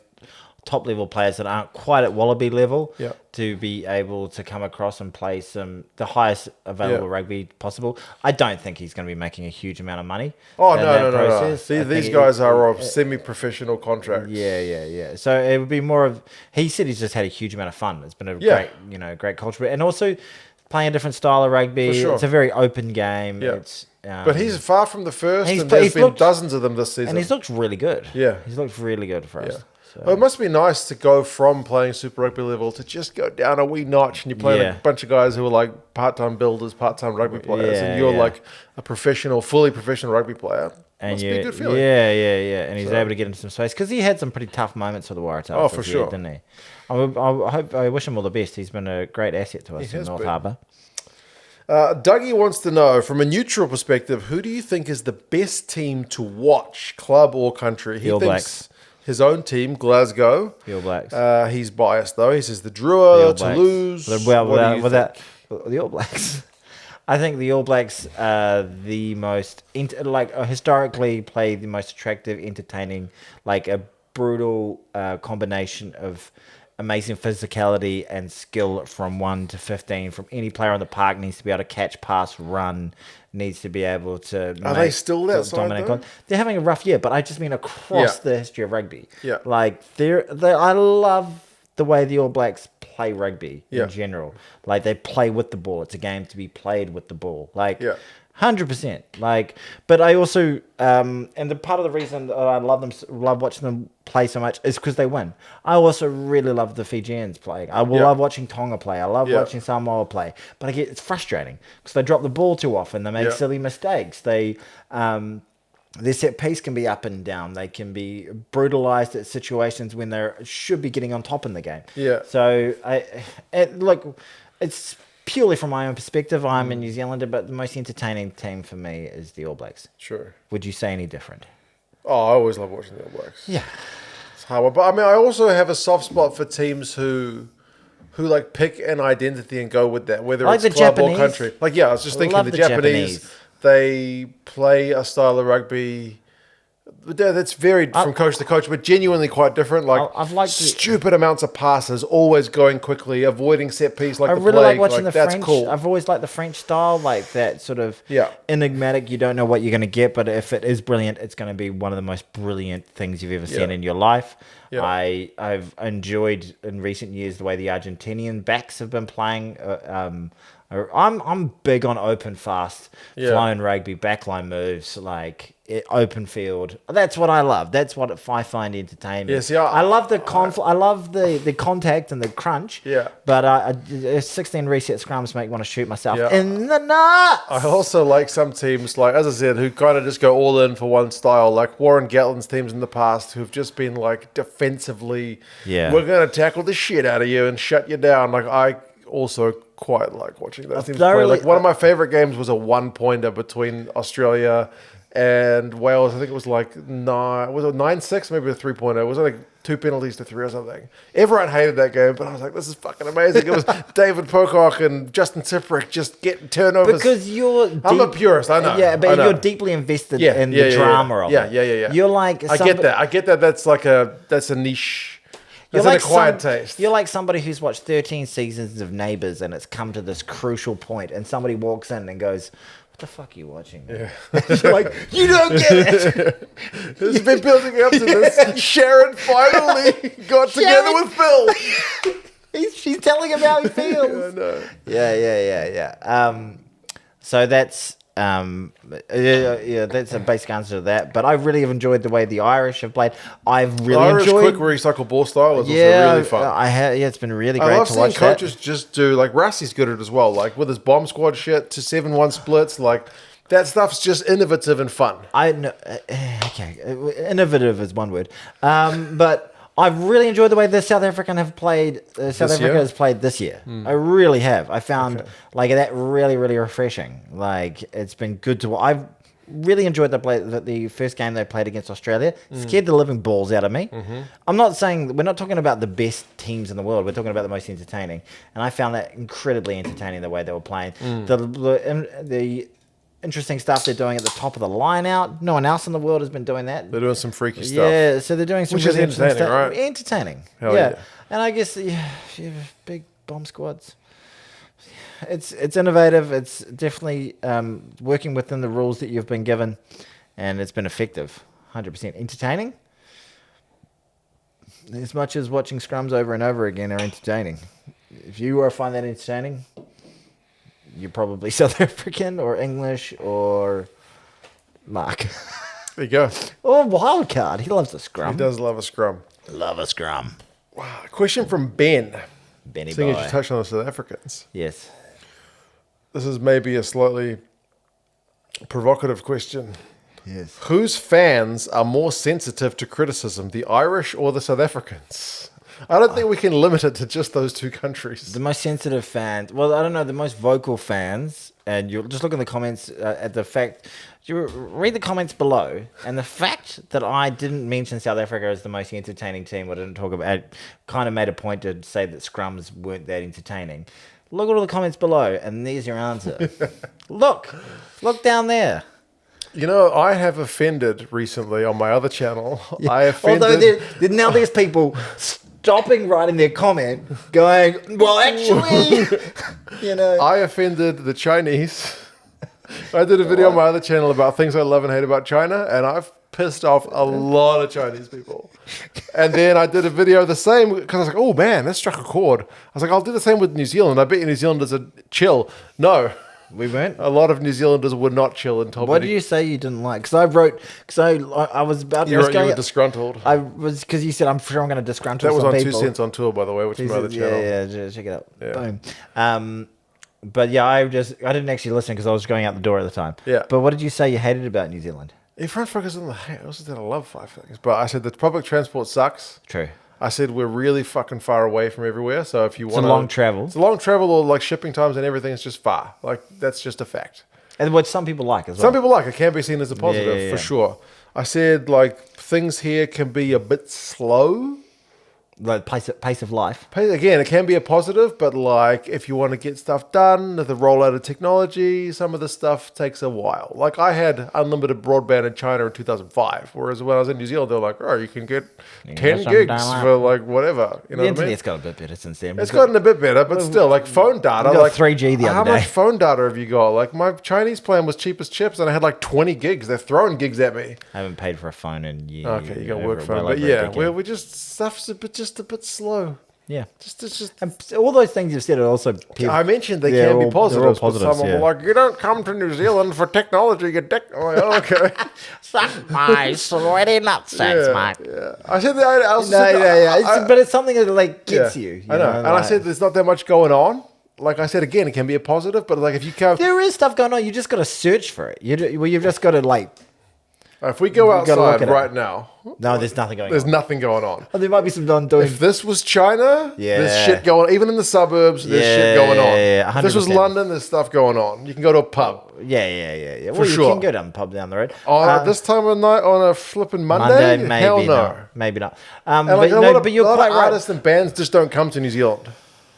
top level players that aren't quite at Wallaby level Yeah. to be able to come across and play the highest available Yeah. rugby possible. I don't think he's going to be making a huge amount of money. Oh, in no, that no, no, no. process. I These think guys are of semi-professional contracts. Yeah. So it would be more of. He said he's just had a huge amount of fun. It's been a great culture, and also playing a different style of rugby. For sure. It's a very open game. Yeah. It's But he's far from the first, He's- and there's he's been looked- dozens of them this season. and he's looked really good. Yeah. He's looked really good for us. Yeah. So. Well, it must be nice to go from playing Super Rugby level to just go down a wee notch, and you're playing Yeah. a bunch of guys who are like part-time builders, part-time rugby players, and you're yeah. like a fully professional rugby player. And Must be a good feeling. Yeah. And he's able to get into some space because he had some pretty tough moments for the Waratahs. Oh, for this year, sure. didn't he? I wish him all the best. He's been a great asset to us in has North been. Harbour. Dougie wants to know, from a neutral perspective, who do you think is the best team to watch, club or country? He All thinks Blacks. his own team, Glasgow. The All Blacks. He's biased though. He says the The Drua, All Blacks. Toulouse. Well, What do you without think? the All Blacks. I think the All Blacks are the most historically play the most attractive, entertaining, like a brutal combination of amazing physicality and skill from 1 to 15 from any player on the park. Needs to be able to catch, pass, run, needs to be able to Are they still that side, dominate though? They're having a rough year, but I just mean across Yeah. the history of rugby. Yeah. Like I love the way the All Blacks play rugby Yeah. in general. Like they play with the ball. It's a game to be played with the ball. Like Yeah. 100%. Like, but I also, and the part of the reason that I love watching them play so much is because they win. I also really love the Fijians playing. I love watching Tonga play. I love watching Samoa play. But it's frustrating because they drop the ball too often. They make silly mistakes. Their set piece can be up and down. They can be brutalized at situations when they should be getting on top in the game. Yeah. So, it's purely from my own perspective. I'm a New Zealander, but the most entertaining team for me is the All Blacks. Sure. Would you say any different? Oh, I always love watching the All Blacks. Yeah. It's hard. But I mean, I also have a soft spot for teams who like pick an identity and go with that, whether Like it's the club Japanese. or country. Like, yeah, I was just thinking love the the Japanese, Japanese. they play a style of rugby that's varied from coach to coach, but genuinely quite different. Like, I've liked stupid amounts of passes, always going quickly, avoiding set piece like I the really plague. like watching the that's French. cool. I've always liked the French style, like that sort of Yeah. enigmatic. You don't know what you're going to get, but if it is brilliant, it's going to be one of the most brilliant things you've ever seen in your life. Yeah. I've enjoyed in recent years the way the Argentinian backs have been playing. I'm big on open, fast, flown rugby, backline moves, like open field. That's what I love. That's what I find entertaining. Yeah, see, I love the I love the contact and the crunch. Yeah. But 16 reset scrums make me want to shoot myself Yeah. in the nuts. I also like some teams, like, as I said, who kind of just go all in for one style, like Warren Gatlin's teams in the past who've just been like defensively, we're going to tackle the shit out of you and shut you down. Like, I also quite like watching those teams play. Like, one of my favorite games was a 1-pointer between Australia and Wales. I think it was like 9-6, maybe a 3-pointer. It was like 2 penalties to 3 or something. Everyone hated that game, but I was like, this is fucking amazing. It was David Pocock and Justin Tipperick just getting turnovers. Because I'm a purist, I know. Yeah, but I know. you're deeply invested in the drama of it. Yeah. You're like I get that. That's a niche. That's an acquired taste. You're like somebody who's watched 13 seasons of Neighbours and it's come to this crucial point and somebody walks in and goes, what the fuck are you watching? Yeah. You're like, you don't get it. It's been building up to this. Sharon finally got together with Phil. She's telling him how he feels. I know. Yeah. So that's that's a basic answer to that. But I really have enjoyed the way the Irish have played. I've really Irish enjoyed quick recycle ball style is also really fun. I have. Yeah, it's been really I great love to seeing watch coaches just do, like, Rassie's good at it as well, like with his bomb squad shit to 7-1 splits, like that stuff's just innovative and fun. I know. Okay, innovative is one word. But I've really enjoyed the way the South African have played. South Africa has played this year. I really have. I found like that really, really refreshing. Like, it's been good to. I've really enjoyed the first game they played against Australia. Scared the living balls out of me. I'm not saying we're not talking about the best teams in the world. We're talking about the most entertaining, and I found that incredibly entertaining the way they were playing. The interesting stuff they're doing at the top of the line out. No one else in the world has been doing that. They're doing some freaky stuff. Yeah, so they're doing some Which is really interesting entertaining, stuff. right? Entertaining. Hell yeah. And I guess if you have big bomb squads, it's innovative. It's definitely working within the rules that you've been given, and it's been effective. 100% entertaining. As much as watching scrums over and over again are entertaining. If you find that entertaining, you're probably South African or English or Mark. There you go. Or Wildcard. He loves a scrum. He does love a scrum. Love a scrum. Wow. A question from Ben. Benny Seeing boy. as you touched on the South Africans. Yes. This is maybe a slightly provocative question. Yes. Whose fans are more sensitive to criticism, the Irish or the South Africans? I don't think we can limit it to just those two countries. The most sensitive fans, well, I don't know, the most vocal fans, and you'll just look in the comments at the fact, you read the comments below, and the fact that I didn't mention South Africa as the most entertaining team, I didn't talk about, kind of made a point to say that scrums weren't that entertaining. Look at all the comments below, and there's your answer. Look down there. You know, I have offended recently on my other channel. Yeah. I offended... Although now there's people stopping writing their comment, going, well, actually, you know. I offended the Chinese. I did a video on my other channel about things I love and hate about China, and I've pissed off a lot of Chinese people. And then I did a video the same, because I was like, oh man, that struck a chord. I was like, I'll do the same with New Zealand. I bet you New Zealanders are chill. No. We weren't. A lot of New Zealanders would not chill and told What me did you say you didn't like? Because I wrote, I was about you were disgruntled. I was, because you said, I'm sure I'm going to disgruntle That was some on people. 2 Cents on Tour, by the way, which is my other channel. Yeah, check it out. Yeah. Boom. But yeah, I didn't actually listen because I was going out the door at the time. Yeah. But what did you say you hated about New Zealand? Everyone focuses on the hate. I also said I love 5 things. But I said the public transport sucks. True. I said we're really fucking far away from everywhere. So if you want It's a long travel. It's a long travel, or like shipping times and everything is just far. Like that's just a fact. And what some people like as well. Some people like it. Can be seen as a positive for sure. I said like things here can be a bit slow. Like pace of life. Again, it can be a positive, but like if you want to get stuff done, the rollout of technology, some of the stuff takes a while. Like I had unlimited broadband in China in 2005, whereas when I was in New Zealand, they were like, oh, you can get 10 gigs for like whatever. You know The what I mean? internet's got a bit better since then. It's gotten a bit better, but still, like phone data. We got Like 3G the other How day. much phone data have you got? Like my Chinese plan was cheap as chips, and I had like 20 gigs. They're throwing gigs at me. I haven't paid for a phone in years. Okay, you got work phone, but yeah, we just stuff's just a bit slow. Yeah. Just. And all those things you've said are also... I mentioned they they're can be all positives, positives, but someone were like, you don't come to New Zealand for technology, you dick. I'm like, oh, okay. Suck my sweaty nutsacks, mate. Yeah. I said that. I also said But it's something that like gets you. I know. And I said there's not that much going on. Like I said, again, it can be a positive, but like if you come... There is stuff going on. You just got to search for it. You've just got to like... If we go outside right now... No, there's nothing going on. There's nothing going on. Oh, there might be some done doing... If this was China, Yeah. there's shit going on. Even in the suburbs, there's shit going on. Yeah, if this was 100%. London, there's stuff going on. You can go to a pub. Yeah. For Well, sure. you can go down the pub down the road. This time of night on a flipping Monday? maybe Hell no. not. Maybe not. And like But you're a lot quite of right. artists and bands just don't come to New Zealand.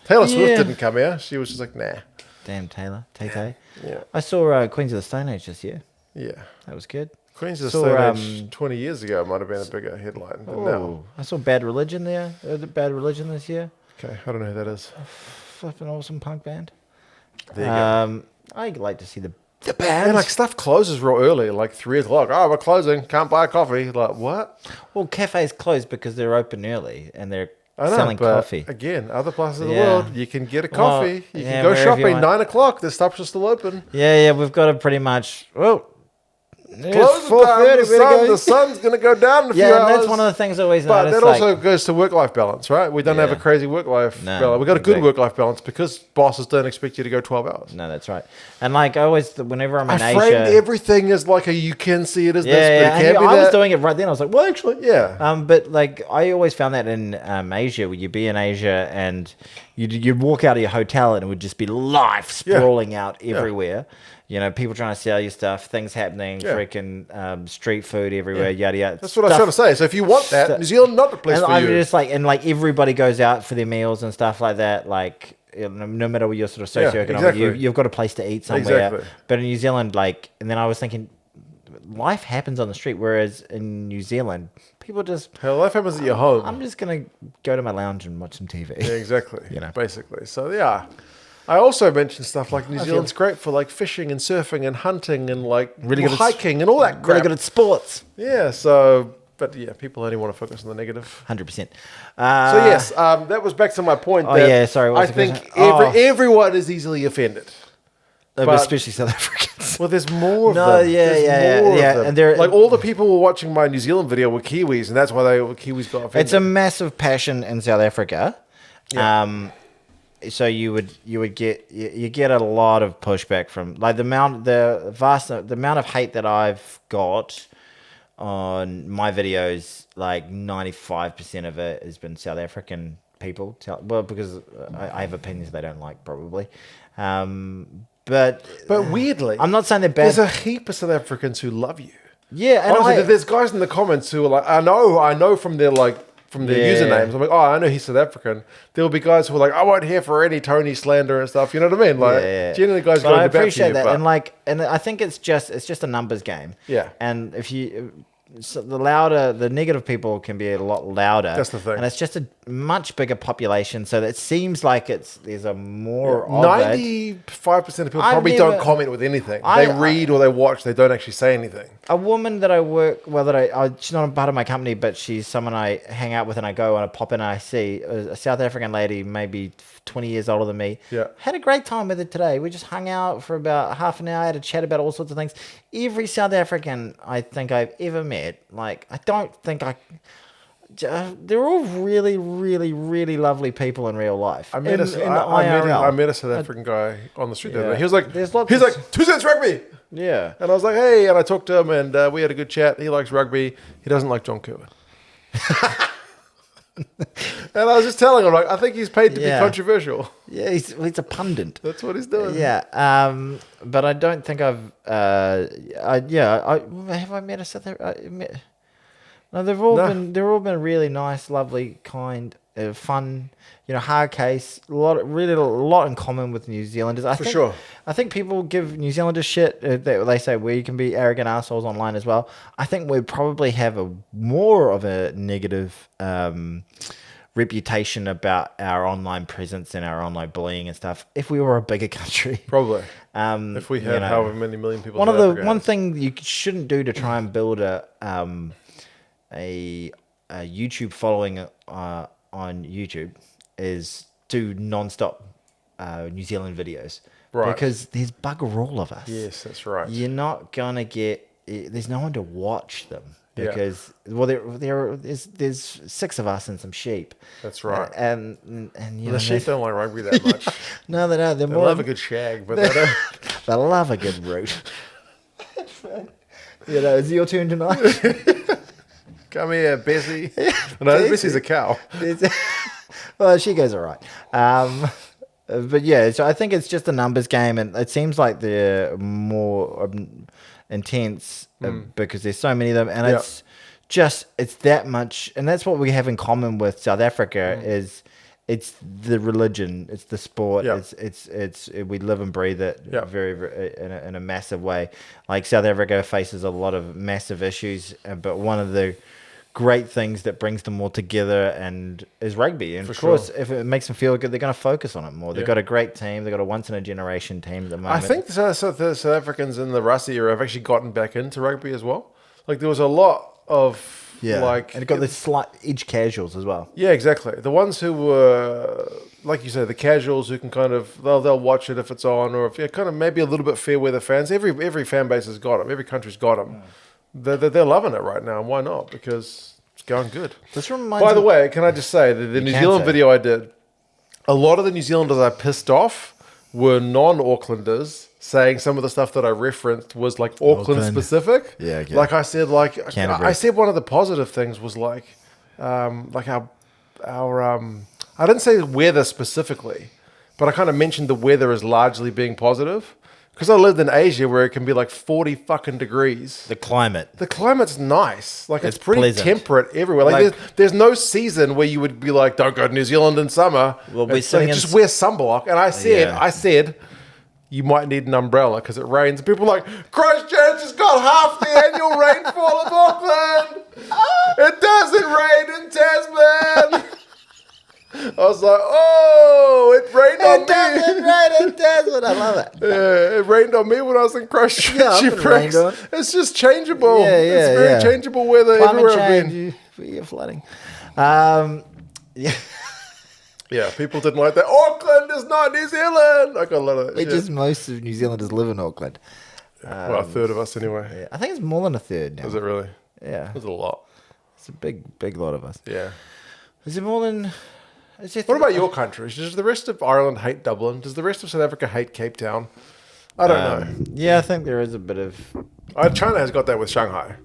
Taylor Swift Yeah. didn't come here. She was just like, nah. Damn, Taylor. Tay. Yeah. I saw Queens of the Stone Age this year. Yeah. That was good. Queens of the Saw, Stone Age 20 years ago might have been a bigger headline than now. Oh, I saw Bad Religion there. Bad Religion this year. Okay, I don't know who that is. Flipping awesome punk band. There you go. I like to see the And bands. like stuff closes real early, like 3 o'clock. Oh, we're closing. Can't buy a coffee. Like, what? Well, cafes close because they're open early and they're I know, selling but coffee. again, other places of the Yeah. world, you can get a coffee. You yeah, can go wherever you shopping want. 9 o'clock. The shops are still open. Yeah, we've got to pretty much. Well, Close four time. The sun's going to go down in a few Yeah, and hours. that's one of the things I always But notice. that also goes to work-life balance, right? We don't have a Yeah. crazy work-life No, balance. We've got a good exactly. work-life balance because bosses don't expect you to go 12 hours. No, that's right. And like I always, whenever I'm in I Asia, framed everything as like a you can see it as this, but yeah, it can and be I was that. doing it right then. I was like, well, actually, Yeah. But like I always found that in Asia, where you'd be in Asia and you'd walk out of your hotel and it would just be life sprawling out everywhere. You know, people trying to sell you stuff, things happening, freaking street food everywhere, yada yada. That's what I was trying to say. So if you want that, New Zealand not the place and for I'm you. just like, and like everybody goes out for their meals and stuff like that. Like, no matter what your sort of socioeconomic, exactly. you've got a place to eat somewhere. Exactly. But in New Zealand, like, and then I was thinking, life happens on the street, whereas in New Zealand, people just. Hell, life happens at your home. I'm just gonna go to my lounge and watch some TV. Yeah, exactly. You know. Basically. So yeah. I also mentioned stuff like New Zealand's great for like fishing and surfing and hunting and like Really good at hiking and all that crap. Really good at sports. Yeah, so but yeah, people only want to focus on the negative. 100%. So yes, that was back to my point. Oh, that yeah, sorry, what I was the think question? everyone is easily offended. But But- especially South Africans. Well, there's more of No, them. yeah, There's yeah, more of yeah, them. and they're- like all the people who were watching my New Zealand video were Kiwis, and that's why Kiwis got offended. It's a massive passion in South Africa. Yeah. So you get a lot of pushback from like the amount of hate that I've got on my videos. Like 95% of it has been South African people. Well, because I have opinions they don't like probably. But weirdly, I'm not saying they're bad. there's a heap of South Africans who love you. Yeah, and Honestly, there's guys in the comments who are like, I know from their usernames. I'm like, oh, I know he's South African. There'll be guys who are like, I won't hear for any Tony slander and stuff. You know what I mean? Like, generally, guys but go I to bat for appreciate you, that, but and I think it's just a numbers game. Yeah. And if you the negative people can be a lot louder. That's the thing. And it's just a much bigger population, so that it seems like there's a more of it. 95% of people probably don't comment with anything. They read or they watch. They don't actually say anything. A woman that she's not a part of my company, but she's someone I hang out with, and I go and I pop in and I see a South African lady, maybe 20 years older than me. Yeah. Had a great time with her today. We just hung out for about half an hour, had a chat about all sorts of things. Every South African I think I've ever met, like, I don't think they're all really, really, really lovely people in real life. I met a South African guy on the street the other day. He was like, 2 cents rugby. Yeah. And I was like, hey, and I talked to him, and we had a good chat. He likes rugby. He doesn't like John Kerwin. And I was just telling him, like, I think he's paid to be controversial. Yeah, he's a pundit. That's what he's doing. Yeah. But I don't think have I met a South African? No, they've all been really nice, lovely, kind, fun. Hard case. A lot in common with New Zealanders. I think people give New Zealanders shit. They say we can be arrogant assholes online as well. I think we probably have more of a negative reputation about our online presence and our online bullying and stuff if we were a bigger country. Probably. If we had however many million people. One thing you shouldn't do to try and build a YouTube following on YouTube is do non-stop New Zealand videos. Right. Because there's bugger all of us. Yes, that's right. You're not going to there's no one to watch them. Because there's 6 of us and some sheep. That's right. And the sheep don't like rugby that much. No, they don't. They love a good shag, but they don't. They love a good root. Is it your turn tonight? Come here, Bessie. No, Bessie's a cow. Well, she goes all right. But yeah, so I think it's just a numbers game, and it seems like they're more intense because there's so many of them, and it's that much, and that's what we have in common with South Africa is it's the religion, it's the sport, it's we live and breathe it very, very in a massive way. Like South Africa faces a lot of massive issues, but one of the great things that brings them all together and is rugby. And of course, if it makes them feel good, they're going to focus on it more. They've got a great team. They've got a once-in-a-generation team at the moment. I think the South Africans in the Rusty era have actually gotten back into rugby as well. Like, there was a lot of... and it got the slight edge casuals as well. Yeah, exactly. The ones who were, like you say, the casuals who can kind of... They'll watch it if it's on, or if kind of maybe a little bit fair weather fans. Every fan base has got them. Every country's got them. They're loving it right now, and why not? Because it's going good. By the way, can I just say that the New Zealand video I did, a lot of the New Zealanders I pissed off were non-Aucklanders saying some of the stuff that I referenced was like Auckland specific. Yeah, like I said, I said one of the positive things was like our I didn't say weather specifically, but I kind of mentioned the weather as largely being positive. Because I lived in Asia where it can be like 40 fucking degrees. The climate's nice. Like, it's pretty pleasant. Temperate everywhere. Like there's no season where you would be like, don't go to New Zealand in summer. Well, just wear sunblock. And I said, you might need an umbrella because it rains. And people are like, Christchurch has got half the annual rainfall of Auckland. It doesn't rain in Tasman. I was like, oh, it rained on me. It rained in Tasman. I love it. Yeah, it rained on me when I was in Christchurch. Yeah, it's just changeable. It's very changeable weather Climate everywhere I've change, been. you're flooding. Yeah, people didn't like that. Auckland is not New Zealand. I got a lot of that. Most of New Zealanders live in Auckland. Well, a third of us anyway. Yeah, I think it's more than a third now. Is it really? Yeah. It's a lot. It's a big lot of us. Yeah. Is it more than... What about your country? Does the rest of Ireland hate Dublin? Does the rest of South Africa hate Cape Town? I don't know. Yeah, I think there is a bit of... China has got that with Shanghai.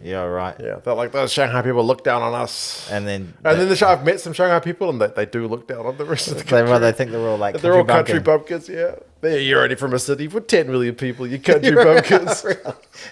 Yeah, right. Yeah, they're like, those Shanghai people look down on us. And then I've met some Shanghai people, and they do look down on the rest of the country. They think they're all like they're all country bumpkins, yeah. You're only from a city with 10 million people, you country bumpkins.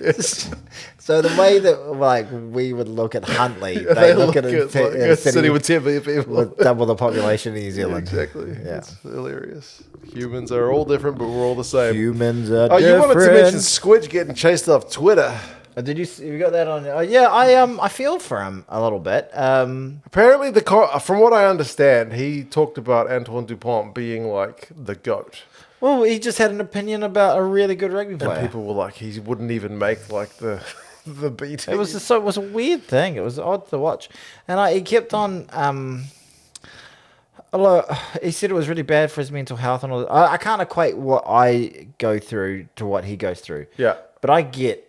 Yes. So the way that we would look at Huntley, they look at a city with 10 million people. With double the population of New Zealand. Yeah, exactly. Yeah. It's hilarious. Humans are all different, but we're all the same. Humans are different. You wanted to mention Squidge getting chased off Twitter. Did you got that on? Oh, yeah, I feel for him a little bit. Apparently, from what I understand, he talked about Antoine Dupont being like the GOAT. Well, he just had an opinion about a really good rugby player. And people were like, he wouldn't even make like the B team. It was a weird thing. It was odd to watch, and he kept on. He said it was really bad for his mental health and all that. I can't equate what I go through to what he goes through. Yeah, but I get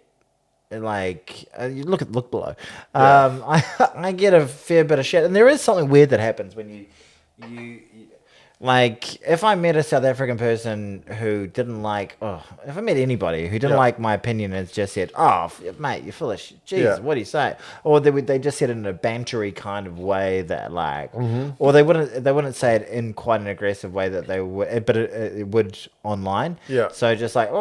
you look below. Yeah. I get a fair bit of shit, and there is something weird that happens when you like, if I met a South African person who didn't like, if I met anybody who didn't like my opinion and just said, mate, you're full of shit. Jesus, what do you say? Or they just said it in a bantery kind of way that like, or they wouldn't say it in quite an aggressive way that they would, but it would online. Yeah. So just like,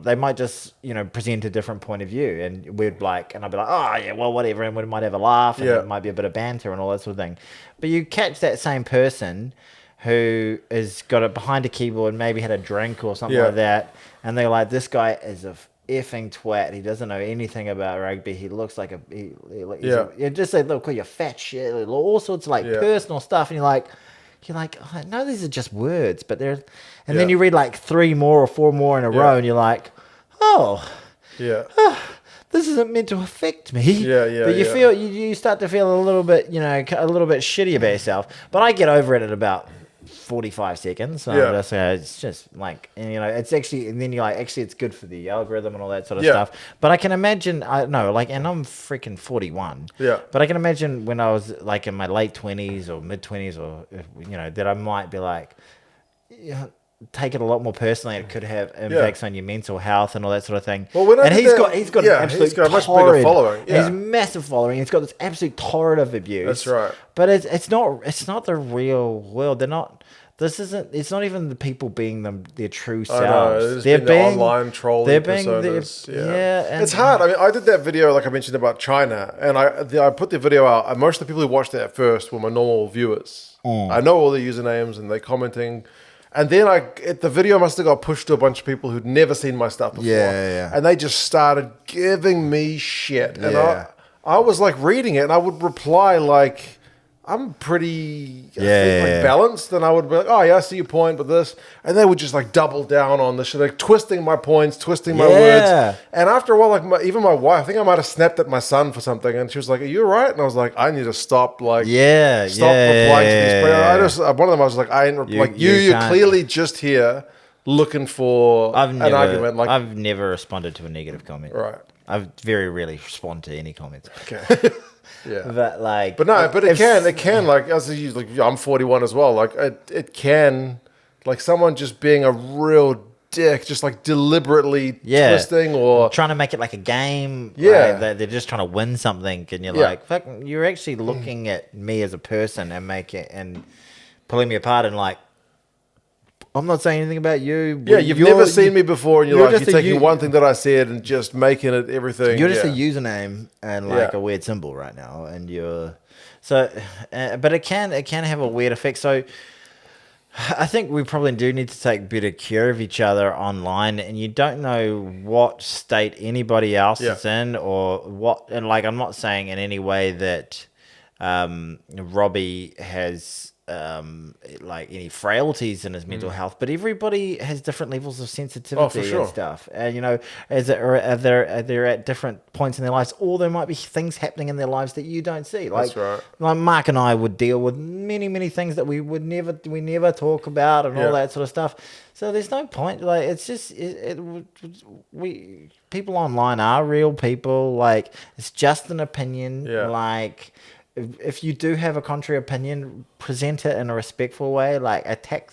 they might just, present a different point of view, and I'd be like, well, whatever, and we might have a laugh, and it might be a bit of banter and all that sort of thing. But you catch that same person who has got it behind a keyboard, maybe had a drink or something like that, and they're like, this guy is a effing twat. He doesn't know anything about rugby. He looks like you just say, look, you fat shit, all sorts of personal stuff, and you're like, I know these are just words, but they're, and then you read like 3 more or 4 more in a row, and you're like, this isn't meant to affect me. But you feel you start to feel a little bit, a little bit shitty about yourself. But I get over it at about 45 seconds. So it's just like, and it's actually, and then you're like, actually, it's good for the algorithm and all that sort of stuff. But I can imagine, and I'm freaking 41. Yeah. But I can imagine when I was like in my late 20s or mid 20s, or that I might be like, take it a lot more personally. It could have impacts on your mental health and all that sort of thing. Well, when he's got an absolute he's got a much bigger following. He's a massive following. He's got this absolute torrent of abuse. That's right. But it's not the real world. They're not. It's not even the people being their true selves. They're being online trolling personas. It's hard. I mean, I did that video, like I mentioned, about China, and I put the video out. And most of the people who watched it at first were my normal viewers. I know all the usernames, and they're commenting. And then the video must have got pushed to a bunch of people who'd never seen my stuff before. And they just started giving me shit. And I was like reading it, and I would reply like, I'm pretty balanced, and I would be like, I see your point with this. And they would just like double down on this shit, like twisting my points, twisting my words. And after a while, like even my wife, I think I might have snapped at my son for something, and she was like, are you all right? And I was like, I need to stop replying to these people. One of them, I was like, you're clearly just here looking for an argument. Like, I've never responded to a negative comment. Right. I very rarely respond to any comments. Okay. But it can like, as you like, I'm 41 as well. Like it can, like someone just being a real dick, just like deliberately twisting or trying to make it like a game. They're just trying to win something, and you're like, fuck, you're actually looking at me as a person and pulling me apart, and like, I'm not saying anything about you. You've never seen me before, and you're taking one thing that I said and just making it everything. You're just a username and like a weird symbol right now, and but it can have a weird effect. So I think we probably do need to take better care of each other online, and you don't know what state anybody else is in or what. And like, I'm not saying in any way that Robbie has like any frailties in his mental health, but everybody has different levels of sensitivity and stuff, and they're at different points in their lives, or there might be things happening in their lives that you don't see. Like, like Mark and I would deal with many things that we never talk about, and all that sort of stuff. So there's no point. Like, it's just people online are real people. Like, it's just an opinion. Like, if you do have a contrary opinion, present it in a respectful way. Like, attack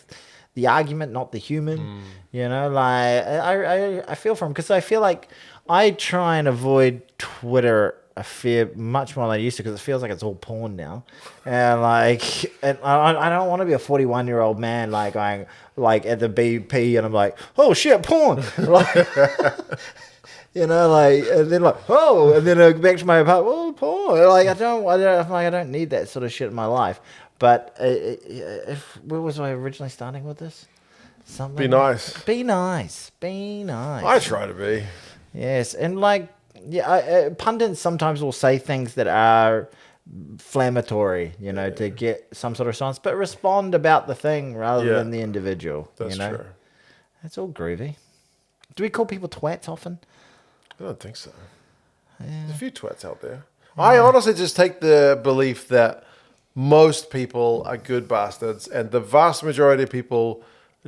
the argument, not the human. Like, I feel for him, because I feel like I try and avoid Twitter much more than I used to, because it feels like it's all porn now. And like, and I don't want to be a 41-year-old man like going like at the BP, and I'm like, oh shit, porn. Like, and then like, and then I go back to my apartment, oh, porn. Like, I don't need that sort of shit in my life. But where was I originally starting with this? Something. Be nice. Be nice. Be nice. I try to be. Yes, and like, pundits sometimes will say things that are inflammatory, to get some sort of response, but respond about the thing rather than the individual. That's true. That's all groovy. Do we call people twats often? I don't think so. There's a few twats out there. I honestly just take the belief that most people are good bastards, and the vast majority of people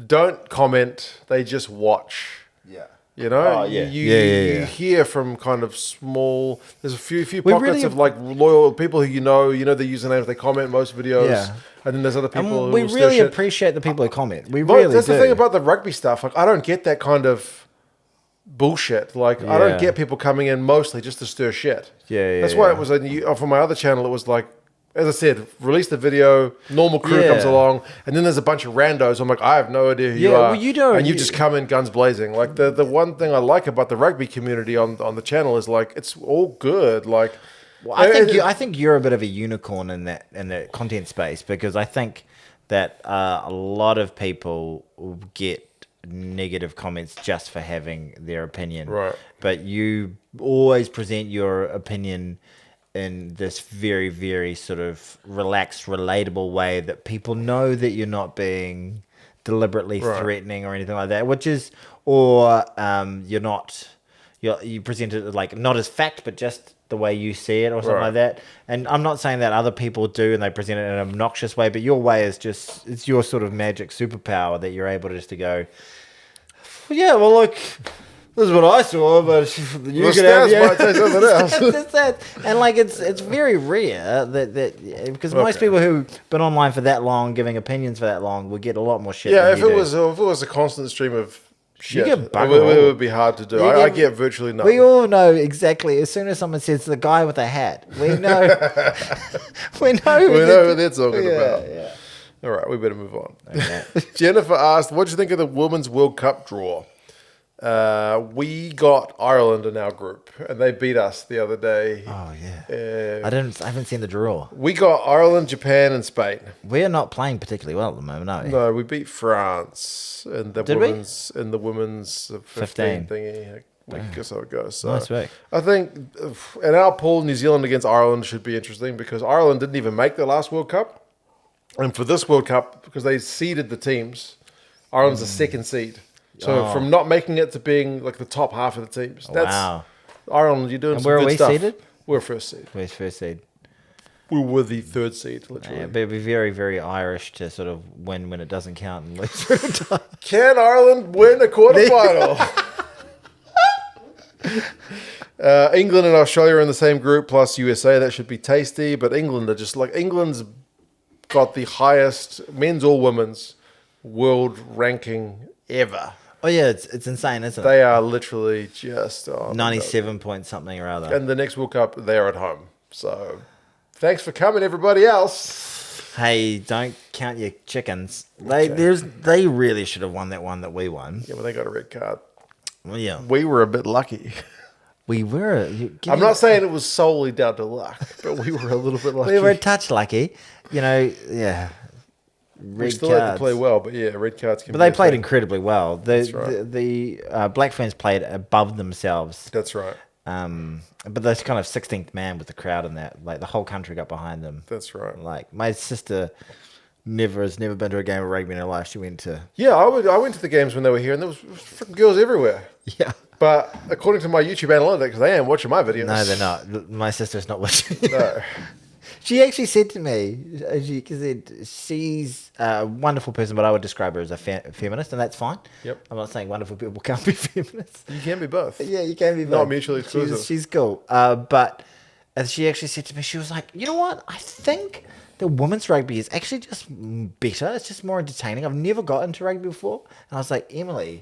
don't comment; they just watch. Yeah. You hear from kind of small. There's a few pockets of like loyal people who the usernames. They comment most videos, and then there's other people. And we who really appreciate the people who comment. We really That's do. the thing about the rugby stuff. Like, I don't get that kind of bullshit. Like, I don't get people coming in mostly just to stir shit. That's why it was for my other channel. It was like, as I said, release the video, normal crew comes along, and then there's a bunch of randos. I'm like, I have no idea who you are. Well, you don't. And you just come in guns blazing. Like, the one thing I like about the rugby community on the channel is, like, it's all good. Like, I think you're a bit of a unicorn in that content space, because I think that a lot of people get negative comments just for having their opinion. Right. But you always present your opinion in this very, very sort of relaxed, relatable way that people know that you're not being deliberately threatening or anything like that, you present it like not as fact, but just the way you see it or something like that. And I'm not saying that other people do and they present it in an obnoxious way, but your way is just, it's your sort of magic superpower that you're able to go, well, look, this is what I saw, but you can have something else. And like it's very rare that because most people who've been online for that long, giving opinions for that long, will get a lot more shit. Yeah, if it was a constant stream of shit, it would be hard to do. I get virtually nothing. We all know exactly. As soon as someone says the guy with a hat, we know. we know who they're talking about. Yeah. All right, we better move on. Okay. Jennifer asked, "What do you think of the Women's World Cup draw?" We got Ireland in our group, and they beat us the other day. Oh yeah, I haven't seen the draw. We got Ireland, Japan, and Spain. We're not playing particularly well at the moment, are we? No, we beat France in the women's 15 thingy. I guess how it goes. So nice work. I think in our pool, New Zealand against Ireland should be interesting because Ireland didn't even make the last World Cup, and for this World Cup, because they seeded the teams, Ireland's the second seed. So from not making it to being like the top half of the teams. That's Ireland, you're doing some good stuff. Where are we seeded? We're first seed. Where's first seed? We were the third seed, literally. Yeah, but it'd be very, very Irish to sort of win when it doesn't count and lose. Can Ireland win a quarterfinal? England and Australia are in the same group, plus USA. That should be tasty. But England are just like, England's got the highest men's or women's world ranking ever. Oh yeah, it's insane, isn't it? They are literally just 97 point something or other. And the next World Cup, they are at home. So thanks for coming, everybody else. Hey, don't count your chickens. They really should have won that one that we won. Yeah, but they got a red card. Well, yeah, we were a bit lucky. We were. I'm not saying it was solely down to luck, but we were a little bit lucky. We were a touch lucky, yeah. We still had to play well, but yeah, red cards can be. But they played incredibly well. That's right. The Black Ferns played above themselves. That's right. But those kind of 16th man with the crowd and that, like the whole country got behind them. That's right. Like my sister has never been to a game of rugby in her life. She went to. Yeah, I went to the games when they were here, and there was freaking girls everywhere. Yeah. But according to my YouTube analytics, they ain't watching my videos. No, they're not. My sister's not watching. No. She actually said to me, she's a wonderful person, but I would describe her as a feminist, and that's fine. Yep. I'm not saying wonderful people can't be feminists. You can be both. Yeah, you can be both. Not mutually exclusive. She's cool. But as she actually said to me, she was like, you know what? I think the women's rugby is actually just better. It's just more entertaining. I've never got into rugby before. And I was like, Emily,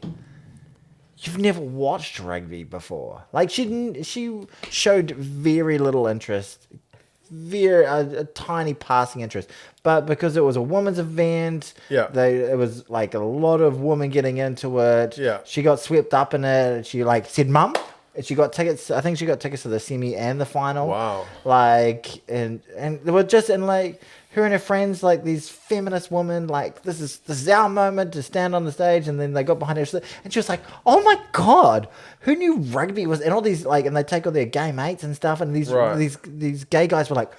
you've never watched rugby before. Like she showed very little interest, a tiny passing interest, but because it was a women's event, it was like a lot of women getting into it. Yeah, she got swept up in it. She like said, "Mum, She got tickets. I think she got tickets to the semi and the final. Wow. Like, and they were just in like her and her friends, like these feminist women. Like, this is our moment to stand on the stage. And then they got behind her, and she was like, "Oh my god, who knew rugby was?" And all these like, and they take all their gay mates and stuff. And these gay guys were like,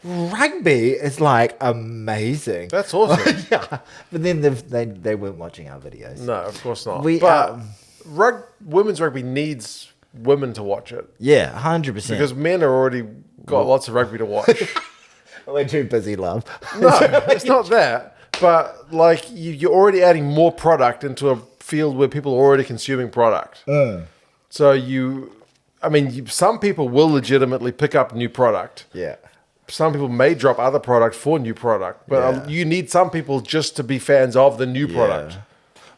"Rugby is like amazing." That's awesome. Yeah, but then they weren't watching our videos. No, of course not. We but women's rugby needs women to watch it. Yeah, 100%. Because men are already got lots of rugby to watch. We're too busy, love. No, it's not that. But like you're already adding more product into a field where people are already consuming product. So some people will legitimately pick up new product. Yeah. Some people may drop other product for new product, but you need some people just to be fans of the new product.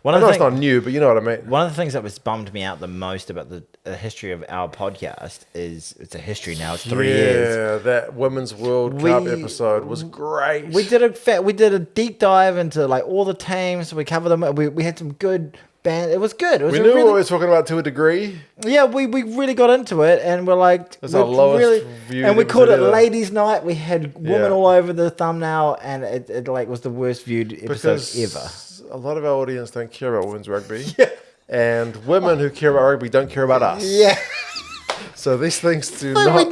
I know it's not new, but you know what I mean. One of the things that was bummed me out the most about the history of our podcast is it's a history now. It's 3 years. Yeah, that Women's World Cup episode was great. We did a deep dive into like all the teams. We covered them. We had some good band. It was good. We knew what we were talking about to a degree. Yeah, we really got into it, and we're like, it's our lowest view, and we called it Ladies' Night. We had women all over the thumbnail, and it like was the worst viewed episode ever. A lot of our audience don't care about women's rugby, and women who care about rugby don't care about us. Yeah. So these things do but not.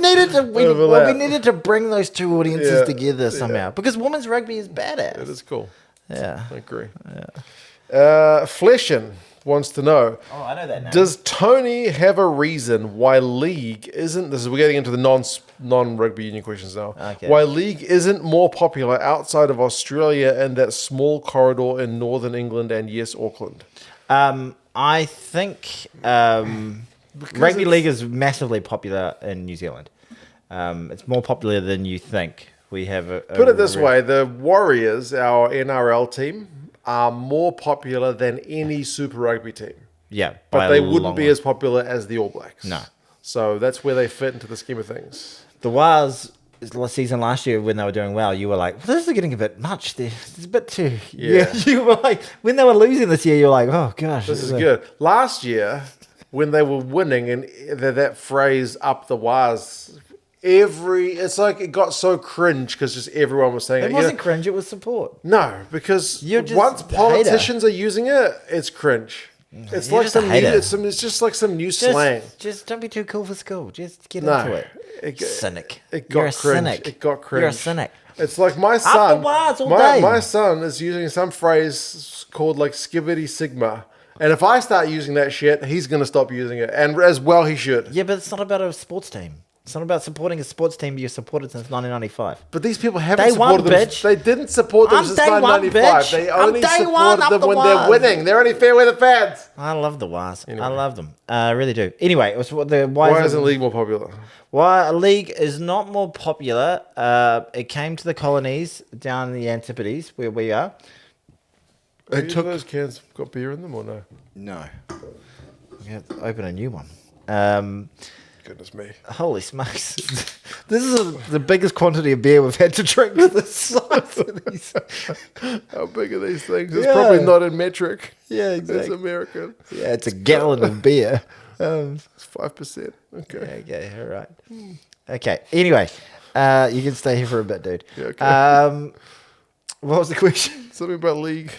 We needed to bring those two audiences together somehow because women's rugby is badass. It is cool. Yeah, I agree. Yeah. Fleshin wants to know. Oh, I know that now. Does Tony have a reason why league isn't? We're getting into the non-rugby union questions now. Okay. Why league isn't more popular outside of Australia and that small corridor in Northern England and yes, Auckland? I think rugby league is massively popular in New Zealand. It's more popular than you think. We have put it this way: the Warriors, our NRL team, are more popular than any Super Rugby team. Yeah, but they wouldn't be as popular as the All Blacks. No. So that's where they fit into the scheme of things. The Wars season last year when they were doing well, you were like, well, this is getting a bit much. It's a bit too... Yeah. You were like, when they were losing this year, you're like, oh, gosh. This is good. Last year, when they were winning, and that phrase, up the Wars... it's like it got so cringe because just everyone was saying it. It wasn't cringe, it was support. No, because once politicians are using it, it's cringe. It's like it's just like some new slang. Just don't be too cool for school. Just get into it. Cynic. You're a cynic. It got cringe. You're a cynic. It's like my son. My my son is using some phrase called like skibbity sigma. And if I start using that shit, he's going to stop using it. And as well he should. Yeah, but it's not about a sports team. It's not about supporting a sports team you've supported since 1995. But these people haven't supported them. Bitch. They didn't support them since 1995. They only supported them when they're winning. They're only fair weather fans. I love the Wars. Anyway. I love them. I really do. Anyway, it was why isn't league more popular? Why a league is not more popular. It came to the colonies down in the Antipodes where we are. Those cans got beer in them or no? No. We have to open a new one. Goodness me. Holy smokes. This is the biggest quantity of beer we've had to drink. The size of these. How big are these things? It's probably not in metric. Yeah, exactly. It's American. Yeah, it's a gallon of beer. It's 5%. Okay. Okay, all right. Okay, anyway, you can stay here for a bit, dude. Yeah, okay. What was the question? Something about league.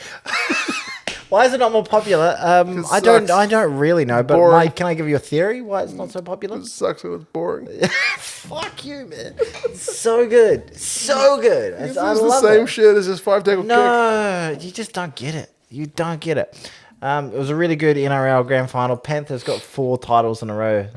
Why is it not more popular? I don't really know, but can I give you a theory why it's not so popular? It sucks when it's boring. Fuck you, man. So good. So good. It's the same shit as this 5-tackle kick. No, you just don't get it. You don't get it. It was a really good NRL grand final. Panthers got 4 titles in a row.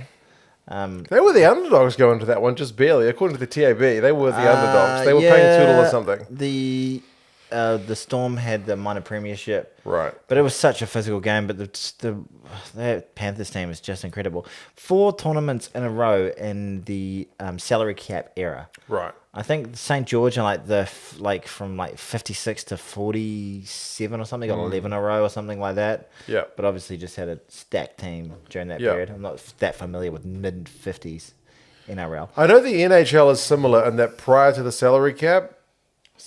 They were the underdogs going to that one, just barely. According to the TAB, they were the underdogs. They were paying $2 or something. The Storm had the minor premiership. Right. But it was such a physical game. But the Panthers team is just incredible. 4 tournaments in a row in the salary cap era. Right. I think St. George in from 56 to 47 or something, got 11 in a row or something like that. Yeah. But obviously just had a stacked team during that period. I'm not that familiar with mid-50s NRL. I know the NHL is similar in that prior to the salary cap,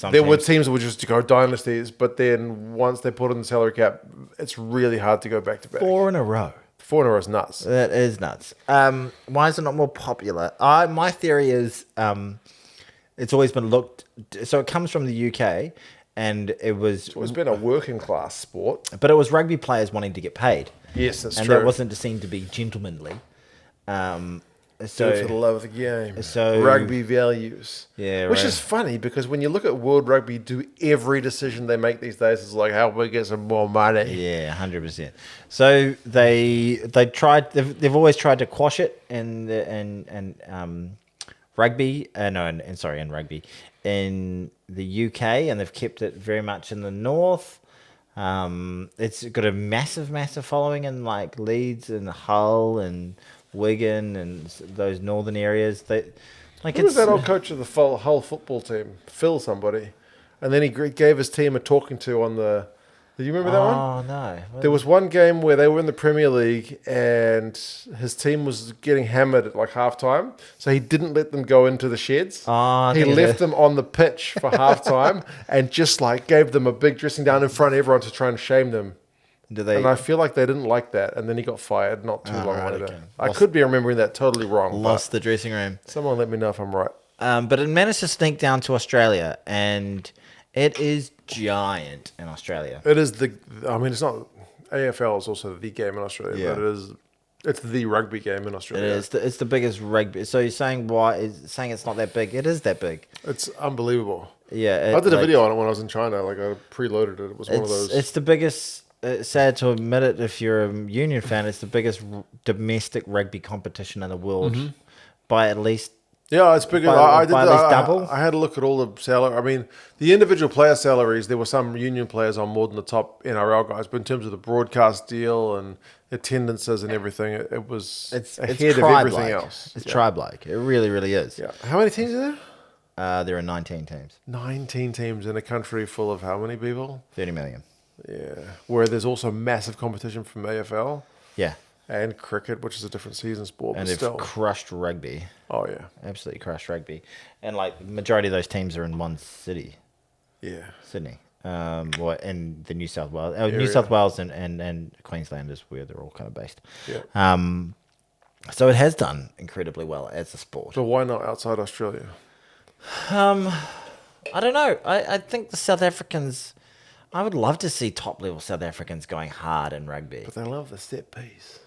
were teams that would just go dynasties, but then once they put in the salary cap, it's really hard to go back to back. 4 in a row. 4 in a row is nuts. That is nuts. Why is it not more popular? My theory is it's always been looked. So it comes from the UK, and it's always been a working class sport. But it was rugby players wanting to get paid. Yes, that's and true. And that wasn't seen to be gentlemanly. So for the love of the game. So rugby values. Yeah, which is funny because when you look at World Rugby, do every decision they make these days is like how we get some more money. Yeah, 100%. So they've always tried to quash it in rugby. In rugby in the UK, and they've kept it very much in the north. It's got a massive following in like Leeds and Hull and Wigan and those northern areas. Who was that old coach of the Hull football team? Phil somebody. And then he gave his team a talking to on the... Do you remember that one? Oh, no. There was one game where they were in the Premier League and his team was getting hammered at like halftime. So he didn't let them go into the sheds. He left them on the pitch for halftime and just like gave them a big dressing down in front of everyone to try and shame them. And I feel like they didn't like that. And then he got fired not too long later. Okay. I could be remembering that totally wrong. Lost the dressing room. Someone let me know if I'm right. But it managed to sneak down to Australia, and it is giant in Australia. It is it's not... AFL is also the game in Australia, but it's the rugby game in Australia. It is. It's the biggest rugby. So you're saying saying it's not that big? It is that big. It's unbelievable. Yeah. I did a video on it when I was in China. Like I preloaded it. It was one of those... It's the biggest... It's sad to admit it if you're a Union fan, it's the biggest domestic rugby competition in the world by at least... Yeah, it's bigger. By at least double. I had a look at all the salary. I mean, the individual player salaries, there were some Union players on more than the top NRL guys, but in terms of the broadcast deal and attendances and everything, it's ahead of everything else. It's tribe-like. It really, really is. Yeah. How many teams are there? There are 19 teams. 19 teams in a country full of how many people? 30 million. Yeah, where there's also massive competition from AFL. Yeah. And cricket, which is a different season sport. And they've crushed rugby. Oh, yeah. Absolutely crushed rugby. And like the majority of those teams are in one city. Yeah. Sydney. In the New South Wales. New South Wales and Queensland is where they're all kind of based. Yeah. So it has done incredibly well as a sport. So why not outside Australia? I don't know. I think the South Africans... I would love to see top-level South Africans going hard in rugby. But they love the set piece.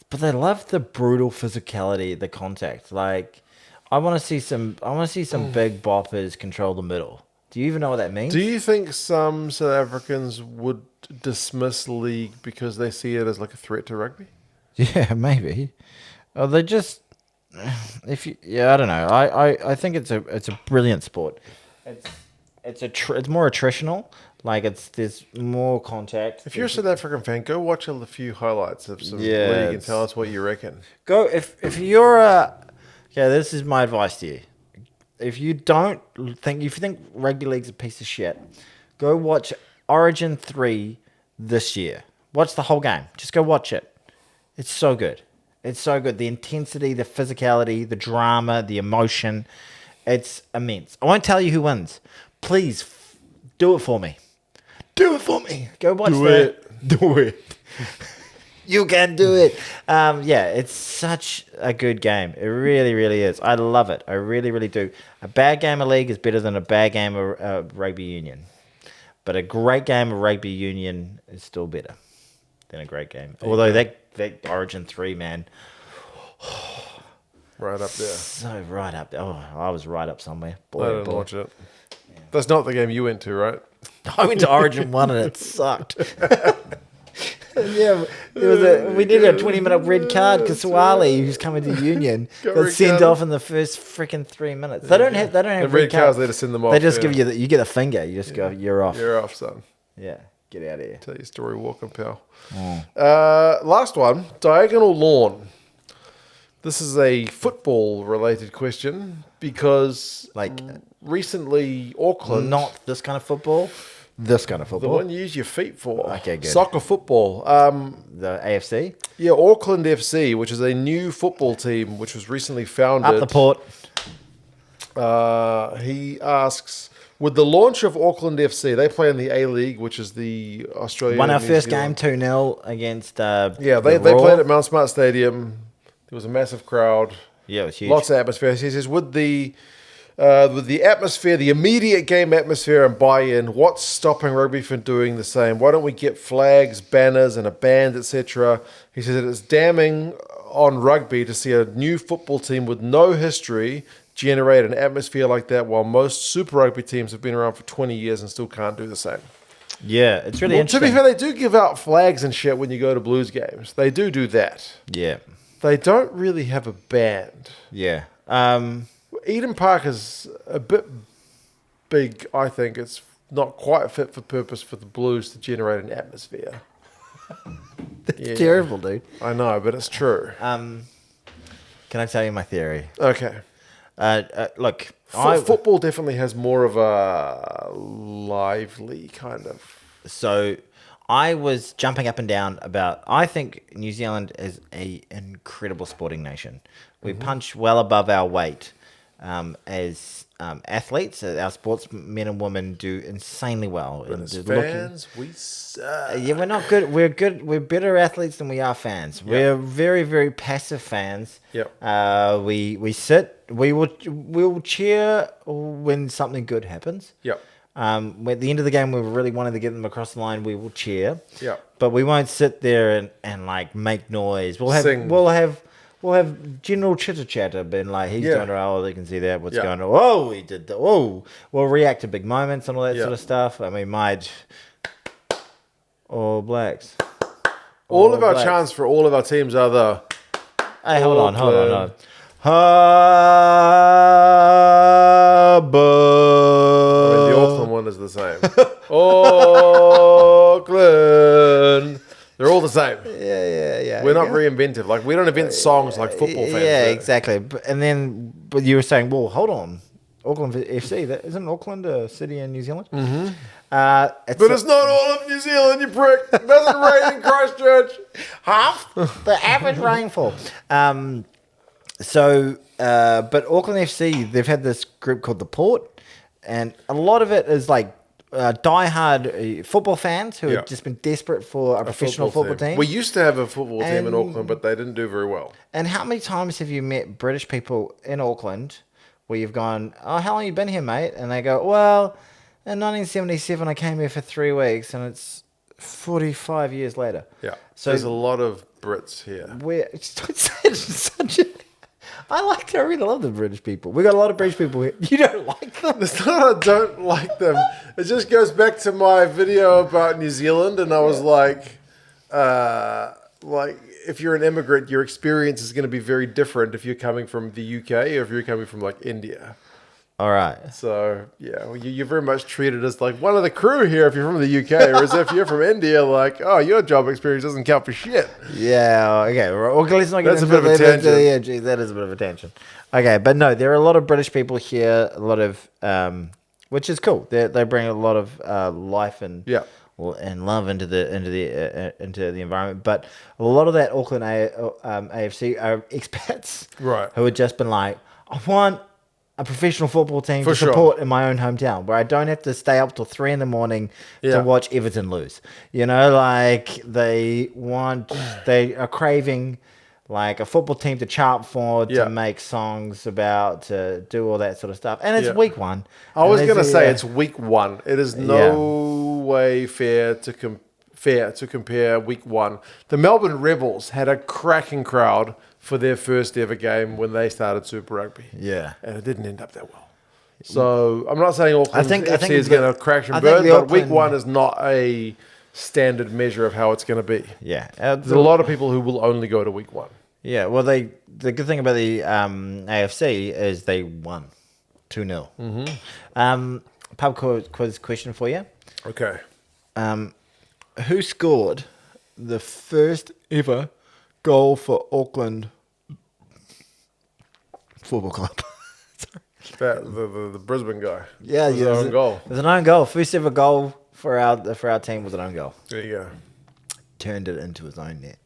But they love the brutal physicality, the contact. Like, I want to see some big boppers control the middle. Do you even know what that means? Do you think some South Africans would dismiss league because they see it as like a threat to rugby? Yeah, maybe. Or they just... I don't know. I think it's a brilliant sport. It's more attritional. Like there's more contact. If you're a South African fan, go watch a few highlights of some league and tell us what you reckon. Go if you're this is my advice to you. If you think rugby league's a piece of shit, go watch Origin 3 this year. Watch the whole game. Just go watch it. It's so good. It's so good. The intensity, the physicality, the drama, the emotion. It's immense. I won't tell you who wins. Please do it for me. Do it for me. Go watch that. Do it. You can do it. It's such a good game. It really, really is. I love it. I really, really do. A bad game of league is better than a bad game of rugby union. But a great game of rugby union is still better than a great game. Although that Origin 3, man. Right up there. So right up there. Oh, I was right up somewhere. Boy, I didn't watch it. Yeah. That's not the game you went to, right? I went to Origin 1 and it sucked. Yeah, we did a 20-minute red card because Suwali, who's coming to Union, got sent off in the first freaking 3 minutes. They don't have the red cards. They just send them off. They just give you get a finger. You just go, you're off. You're off, son. Yeah, get out of here. Tell your story walking, pal. Last one, diagonal lawn. This is a football-related question because recently Auckland... Not this kind of football. This kind of football. The one you use your feet for. Okay, good. Soccer football. The AFC? Yeah, Auckland FC, which is a new football team which was recently founded. Up the port. He asks, with the launch of Auckland FC, they play in the A-League, which is the Australian... Won our New first Zealand. game 2-0 against Yeah, they played at Mount Smart Stadium. There was a massive crowd. Yeah, it was huge. Lots of atmosphere. He says, with the atmosphere, the immediate game atmosphere and buy-in, what's stopping rugby from doing the same? Why don't we get flags, banners, and a band, etc.? He says that it's damning on rugby to see a new football team with no history generate an atmosphere like that, while most Super Rugby teams have been around for 20 years and still can't do the same. Yeah, it's really To interesting. be fair, they do give out flags and shit when you go to Blues games. They do that. Yeah, They don't really have a band. yeah. Eden Park is a bit big, I think. It's not quite fit for purpose for the Blues to generate an atmosphere. It's terrible, dude. I know, but it's true. Can I tell you my theory? Okay. Look, Football definitely has more of a lively kind of... So I was jumping up and down about. I think New Zealand is an incredible sporting nation. We punch well above our weight as athletes. Our sportsmen and women do insanely well. But as fans, we suck. Yeah, we're not good. We're good. We're better athletes than we are fans. We're very, very passive fans. Yep. We sit. We'll cheer when something good happens. Yep. At the end of the game, we really wanted to get them across the line. We will cheer. Yeah. But we won't sit there and like make noise. Sing. We'll have general chitter chatter, being like, he's doing it. Oh, they can see that. What's going on? Oh, he did that. Oh, we'll react to big moments and all that sort of stuff. I mean, All Blacks. All of our chants for all of our teams are the... Hey, hold on. Auckland. The Auckland one is the same. Auckland. They're all the same. Yeah. We're not reinventive. Like, we don't invent songs like football fans Yeah, do. exactly. But you were saying, well, hold on. Auckland FC, isn't Auckland a city in New Zealand? Mm-hmm. But it's not all of New Zealand, you prick. It doesn't rain in Christchurch. half the average rainfall. But Auckland FC, they've had this group called the Port, and a lot of it is like diehard football fans who have just been desperate for a professional football team. We used to have a football team in Auckland, but they didn't do very well. And how many times have you met British people in Auckland where you've gone, oh, how long have you been here, mate? And they go, well, in 1977, I came here for 3 weeks, and it's 45 years later. Yeah. So there's a lot of Brits here. I really love the British people. We got a lot of British people here. You don't like them? It's not I don't like them. It just goes back to my video about New Zealand, and I was like, if you're an immigrant, your experience is going to be very different if you're coming from the UK or if you're coming from like India. All right. So yeah, you're very much treated as like one of the crew here if you're from the UK, whereas if you're from India, like, oh, your job experience doesn't count for shit. Yeah. Okay. Well, let's not get That's a into bit of a tangent. Yeah, gee, that is a bit of a tangent. Okay, but no, there are a lot of British people here. A lot of which is cool. They bring a lot of life and and love into the environment. But a lot of that Auckland AFC are expats, Right? Who have just been like, I want a professional football team For to sure. support in my own hometown, where I don't have to stay up till 3 a.m. to watch Everton lose. You know, like they are craving like a football team to chart for, to make songs about, to do all that sort of stuff. And it's week one. I was going to say it's week one. It is no way fair to compare week one. The Melbourne Rebels had a cracking crowd for their first ever game when they started Super Rugby. Yeah. And it didn't end up that well. So I'm not saying Auckland FC is going to crash and I think burn, the but week Auckland- one is not a standard measure of how it's going to be. Yeah. There's a lot of people who will only go to week one. Yeah, well, the good thing about the AFC is they won 2-0. Mm-hmm. Pub quiz question for you. Okay. Who scored the first ever goal for Auckland Football Club? The Brisbane guy. Yeah, It was their own goal. It was an own goal. First ever goal for our team was an own goal. There you go. Turned it into his own net.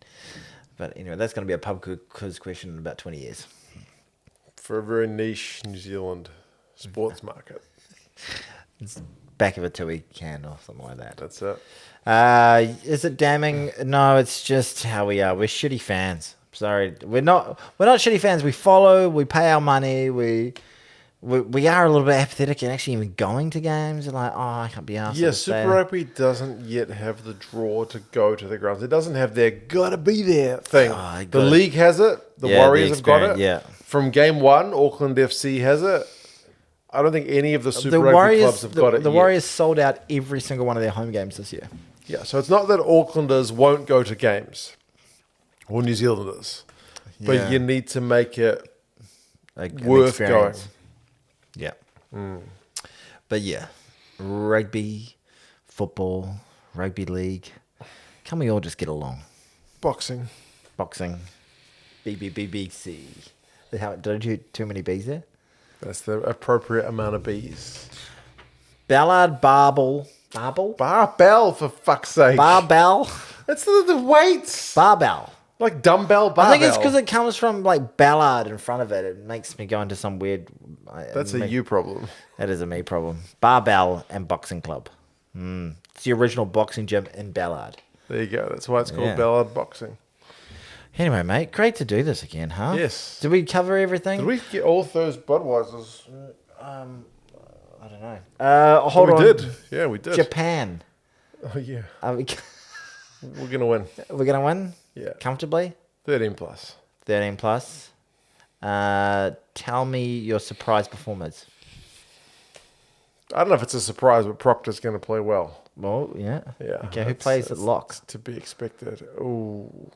But anyway, that's going to be a pub quiz question in about 20 years. For a very niche New Zealand sports market. It's back of a Tui can or something like that. That's it. Is it damning? No, it's just how we are. We're shitty fans. Sorry, we're not shitty fans. We follow. We pay our money. We are a little bit apathetic and actually even going to games. Like, oh, I can't be asked. Yeah, Super Rugby doesn't yet have the draw to go to the grounds. It doesn't have their gotta be there thing. The league has it. The Warriors have got it. Yeah. From game one, Auckland FC has it. I don't think any of the Super Rugby clubs have got it The yet. Warriors sold out every single one of their home games this year. Yeah, so it's not that Aucklanders won't go to games or New Zealanders, but you need to make it worth going. Yeah. But yeah, rugby, football, rugby league. Can we all just get along? Boxing. BBC. Did I do too many B's there? That's the appropriate amount of B's. Ballard, Barbell, Barbell, for fuck's sake. Barbell, That's the weights. Barbell. Like dumbbell barbell. I think it's because it comes from like Ballard in front of it. It makes me go into some weird. That's a you problem. That is a me problem. Barbell and boxing club. It's the original boxing gym in Ballard. There you go. That's why it's called Ballard Boxing. Anyway, mate, great to do this again, huh? Yes. Did we cover everything? Did we get all those Budweisers? I don't know. Hold on. We did. Yeah, we did. Japan. Oh, yeah. We're We're going to win. gonna win. Yeah. Comfortably. 13 plus. 13 plus. Tell me your surprise performance. I don't know if it's a surprise, but Proctor's going to play well. Well, yeah. Yeah. Okay, who plays at lock? It's to be expected. Ooh.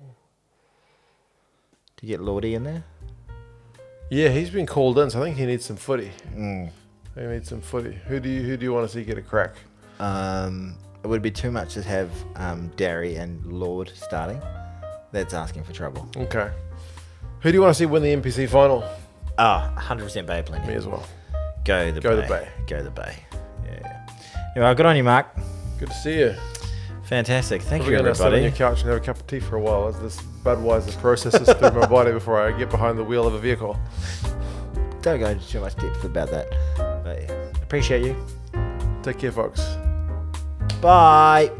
Do you get Lordy in there? Yeah, he's been called in, so I think he needs some footy. He needs some footy. Who do you want to see get a crack? It would be too much to have Derry and Lord starting. That's asking for trouble. Okay. Who do you want to see win the NPC final? 100% Bay plenty. Me as well. Go the Go Bay. the Bay. Go the Bay. Yeah. Anyway, good on you, Mark. Good to see you. Fantastic. Thank We're you, going to sit on your everybody. couch and have a cup of tea for a while as this Budweiser processes through my body before I get behind the wheel of a vehicle. Don't go into too much depth about that. But yeah, appreciate you. Take care, folks. Bye.